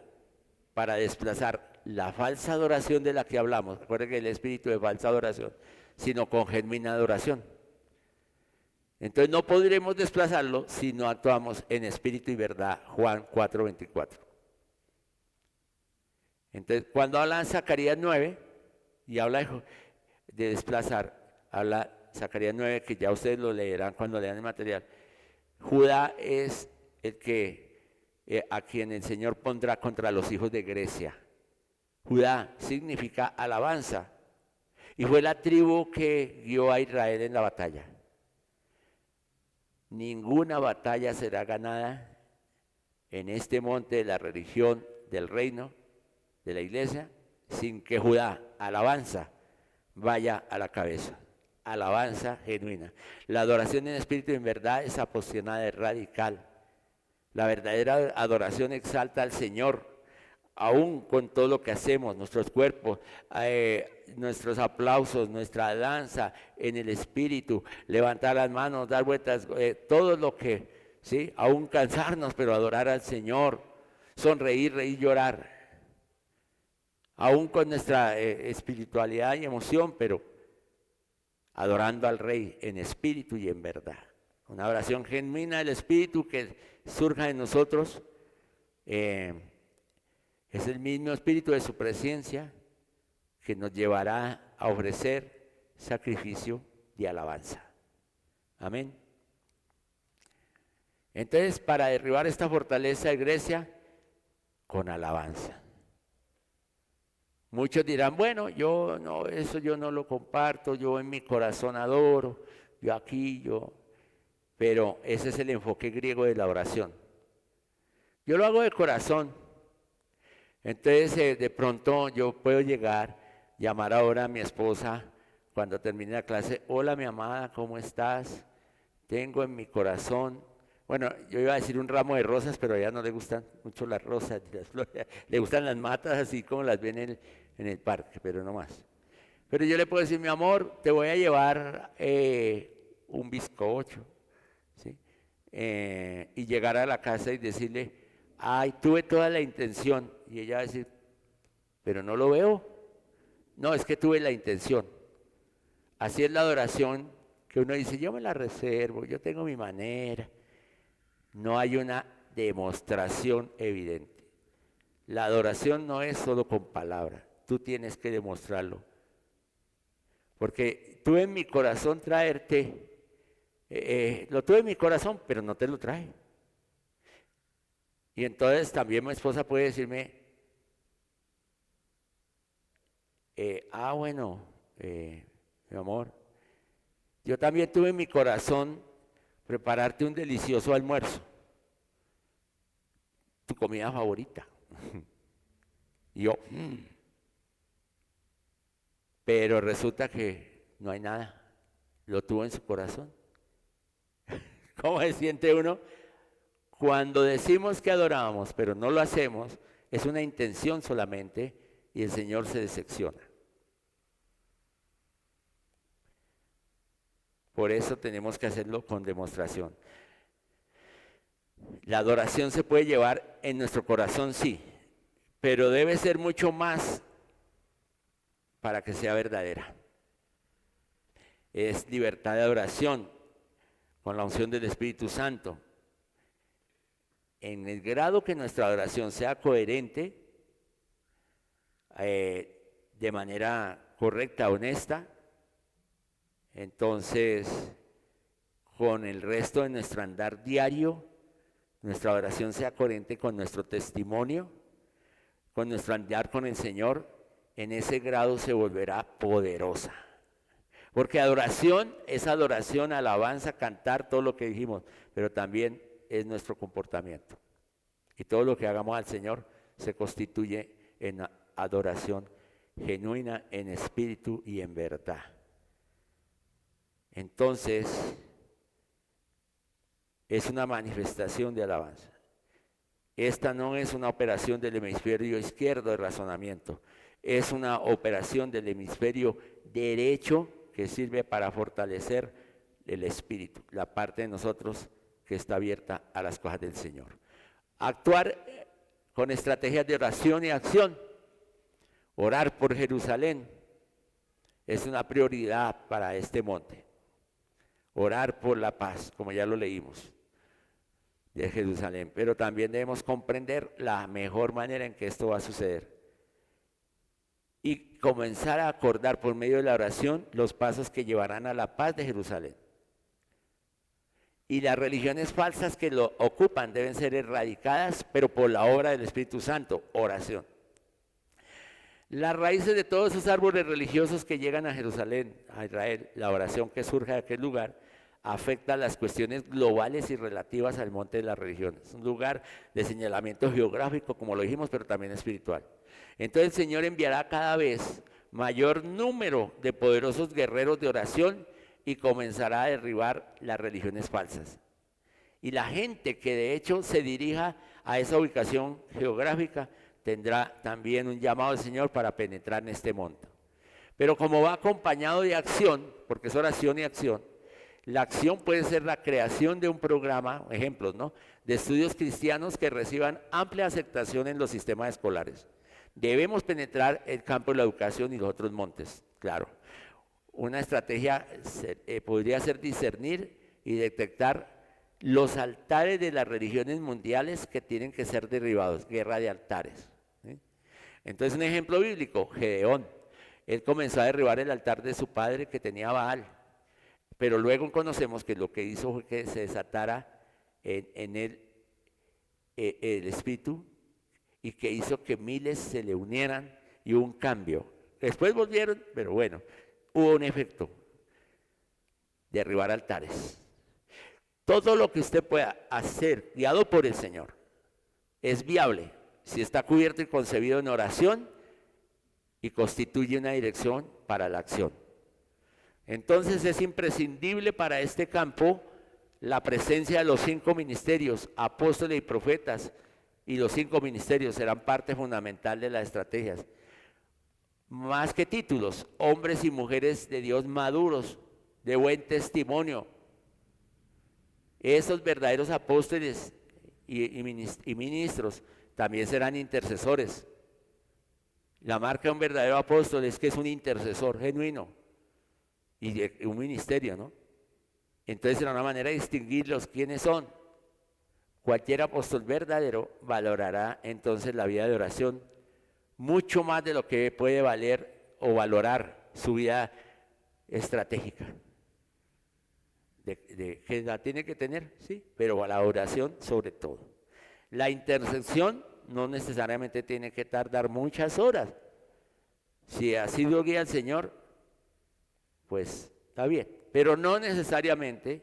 para desplazar la falsa adoración de la que hablamos, recuerden que el espíritu de falsa adoración, sino con genuina adoración. Entonces no podremos desplazarlo si no actuamos en espíritu y verdad, Juan 4:24. Entonces, cuando habla en Zacarías 9, y habla de desplazar, habla Zacarías 9, que ya ustedes lo leerán cuando lean el material. Judá es el que, a quien el Señor pondrá contra los hijos de Grecia. Judá significa alabanza, y fue la tribu que guió a Israel en la batalla. Ninguna batalla será ganada en este monte de la religión del reino, de la iglesia, sin que Judá, alabanza, vaya a la cabeza. Alabanza genuina. La adoración en espíritu y en verdad es apasionada, es radical. La verdadera adoración exalta al Señor, aún con todo lo que hacemos, nuestros cuerpos, nuestros aplausos, nuestra danza en el espíritu, levantar las manos, dar vueltas, todo lo que, ¿sí? Aún cansarnos, pero adorar al Señor, sonreír, reír, llorar. Aún con nuestra espiritualidad y emoción, pero adorando al Rey en espíritu y en verdad. Una oración genuina del espíritu que surja en nosotros, es el mismo espíritu de su presencia que nos llevará a ofrecer sacrificio de alabanza. Amén. Entonces, para derribar esta fortaleza de Grecia, con alabanza. Muchos dirán, bueno, eso yo no lo comparto, yo en mi corazón adoro, pero ese es el enfoque griego de la oración. Yo lo hago de corazón. Entonces, de pronto yo puedo llamar ahora a mi esposa cuando termine la clase, hola mi amada, ¿cómo estás? Tengo en mi corazón, bueno, yo iba a decir un ramo de rosas, pero a ella no le gustan mucho las rosas, las flores, le gustan las matas así como las ven en el parque, pero no más. Pero yo le puedo decir, mi amor, te voy a llevar un bizcocho, ¿sí? Y llegar a la casa y decirle, ay, tuve toda la intención. Y ella va a decir, pero no lo veo. No, es que tuve la intención. Así es la adoración que uno dice, yo me la reservo, yo tengo mi manera. No hay una demostración evidente. La adoración no es solo con palabras, tú tienes que demostrarlo Porque tuve en mi corazón traerte, lo tuve en mi corazón, pero no te lo traje. Y entonces también mi esposa puede decirme, bueno, mi amor, yo también tuve en mi corazón prepararte un delicioso almuerzo, tu comida favorita. Y yo, pero resulta que no hay nada, lo tuvo en su corazón. ¿Cómo se siente uno? Cuando decimos que adoramos, pero no lo hacemos, es una intención solamente y el Señor se decepciona. Por eso tenemos que hacerlo con demostración. La adoración se puede llevar en nuestro corazón, sí, pero debe ser mucho más para que sea verdadera. Es libertad de adoración con la unción del Espíritu Santo. En el grado que nuestra adoración sea coherente, de manera correcta, honesta, entonces con el resto de nuestro andar diario, nuestra adoración sea coherente con nuestro testimonio, con nuestro andar con el Señor, en ese grado se volverá poderosa. Porque adoración es adoración, alabanza, cantar, todo lo que dijimos, pero también es nuestro comportamiento. Y todo lo que hagamos al Señor se constituye en adoración genuina, en espíritu y en verdad. Entonces, es una manifestación de alabanza. Esta no es una operación del hemisferio izquierdo de razonamiento, es una operación del hemisferio derecho que sirve para fortalecer el espíritu, la parte de nosotros que está abierta a las cosas del Señor. Actuar con estrategias de oración y acción. Orar por Jerusalén es una prioridad para este monte. Orar por la paz, como ya lo leímos, de Jerusalén. Pero también debemos comprender la mejor manera en que esto va a suceder. Y comenzar a acordar por medio de la oración los pasos que llevarán a la paz de Jerusalén. Y las religiones falsas que lo ocupan deben ser erradicadas, pero por la obra del Espíritu Santo, oración. Las raíces de todos esos árboles religiosos que llegan a Jerusalén, a Israel, la oración que surge de aquel lugar, afecta las cuestiones globales y relativas al monte de las religiones. Es un lugar de señalamiento geográfico, como lo dijimos, pero también espiritual. Entonces el Señor enviará cada vez mayor número de poderosos guerreros de oración y comenzará a derribar las religiones falsas. Y la gente que de hecho se dirija a esa ubicación geográfica tendrá también un llamado del Señor para penetrar en este monte. Pero como va acompañado de acción, porque es oración y acción, la acción puede ser la creación de un programa, ejemplos, ¿no?, de estudios cristianos que reciban amplia aceptación en los sistemas escolares. Debemos penetrar el campo de la educación y los otros montes, claro. Una estrategia podría ser discernir y detectar los altares de las religiones mundiales que tienen que ser derribados, guerra de altares. ¿Sí? Entonces, un ejemplo bíblico, Gedeón. Él comenzó a derribar el altar de su padre que tenía Baal, pero luego conocemos que lo que hizo fue que se desatara en él el espíritu y que hizo que miles se le unieran y hubo un cambio. Después volvieron, pero bueno, hubo un efecto, derribar altares. Todo lo que usted pueda hacer, guiado por el Señor, es viable si está cubierto y concebido en oración y constituye una dirección para la acción. Entonces es imprescindible para este campo la presencia de los 5 ministerios, apóstoles y profetas, y los 5 ministerios serán parte fundamental de las estrategias. Más que títulos, hombres y mujeres de Dios maduros, de buen testimonio. Esos verdaderos apóstoles y ministros también serán intercesores. La marca de un verdadero apóstol es que es un intercesor genuino y de un ministerio, ¿no? Entonces será una manera de distinguirlos quiénes son. Cualquier apóstol verdadero valorará entonces la vida de oración mucho más de lo que puede valer o valorar su vida estratégica. Que la tiene que tener, sí, pero la oración sobre todo. La intercesión no necesariamente tiene que tardar muchas horas. Si así lo guía el Señor, pues está bien. Pero no necesariamente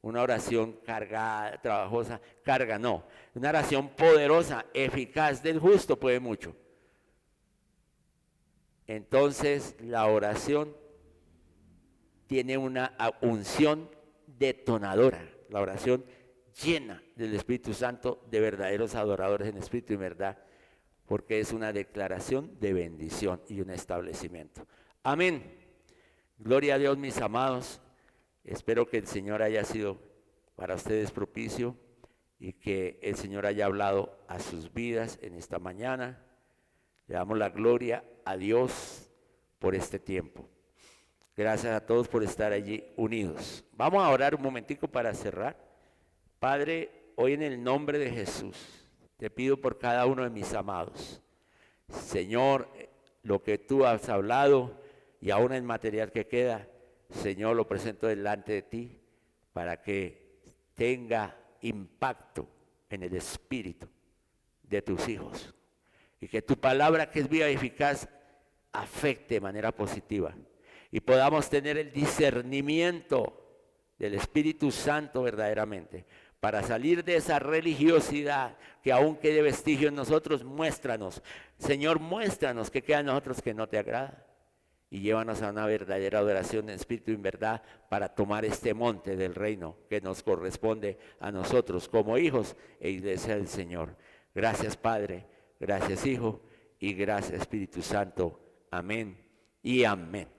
una oración cargada, trabajosa, carga, no. Una oración poderosa, eficaz del justo puede mucho. Entonces la oración tiene una unción detonadora. La oración llena del Espíritu Santo, de verdaderos adoradores en espíritu y verdad, porque es una declaración de bendición y un establecimiento. Amén. Gloria a Dios, mis amados. Espero que el Señor haya sido para ustedes propicio y que el Señor haya hablado a sus vidas en esta mañana. Le damos la gloria a Dios por este tiempo. Gracias a todos por estar allí unidos. Vamos a orar un momentico para cerrar. Padre, hoy en el nombre de Jesús, te pido por cada uno de mis amados. Señor, lo que tú has hablado y aún el material que queda, Señor, lo presento delante de ti para que tenga impacto en el espíritu de tus hijos y que tu palabra, que es viva y eficaz, afecte de manera positiva y podamos tener el discernimiento del Espíritu Santo verdaderamente para salir de esa religiosidad que aún quede vestigio en nosotros. Muéstranos, Señor, muéstranos qué queda en nosotros que no te agrada y llévanos a una verdadera adoración en espíritu y en verdad para tomar este monte del reino que nos corresponde a nosotros como hijos e iglesia del Señor. Gracias, Padre, gracias, Hijo, y gracias, Espíritu Santo. Amén y amén.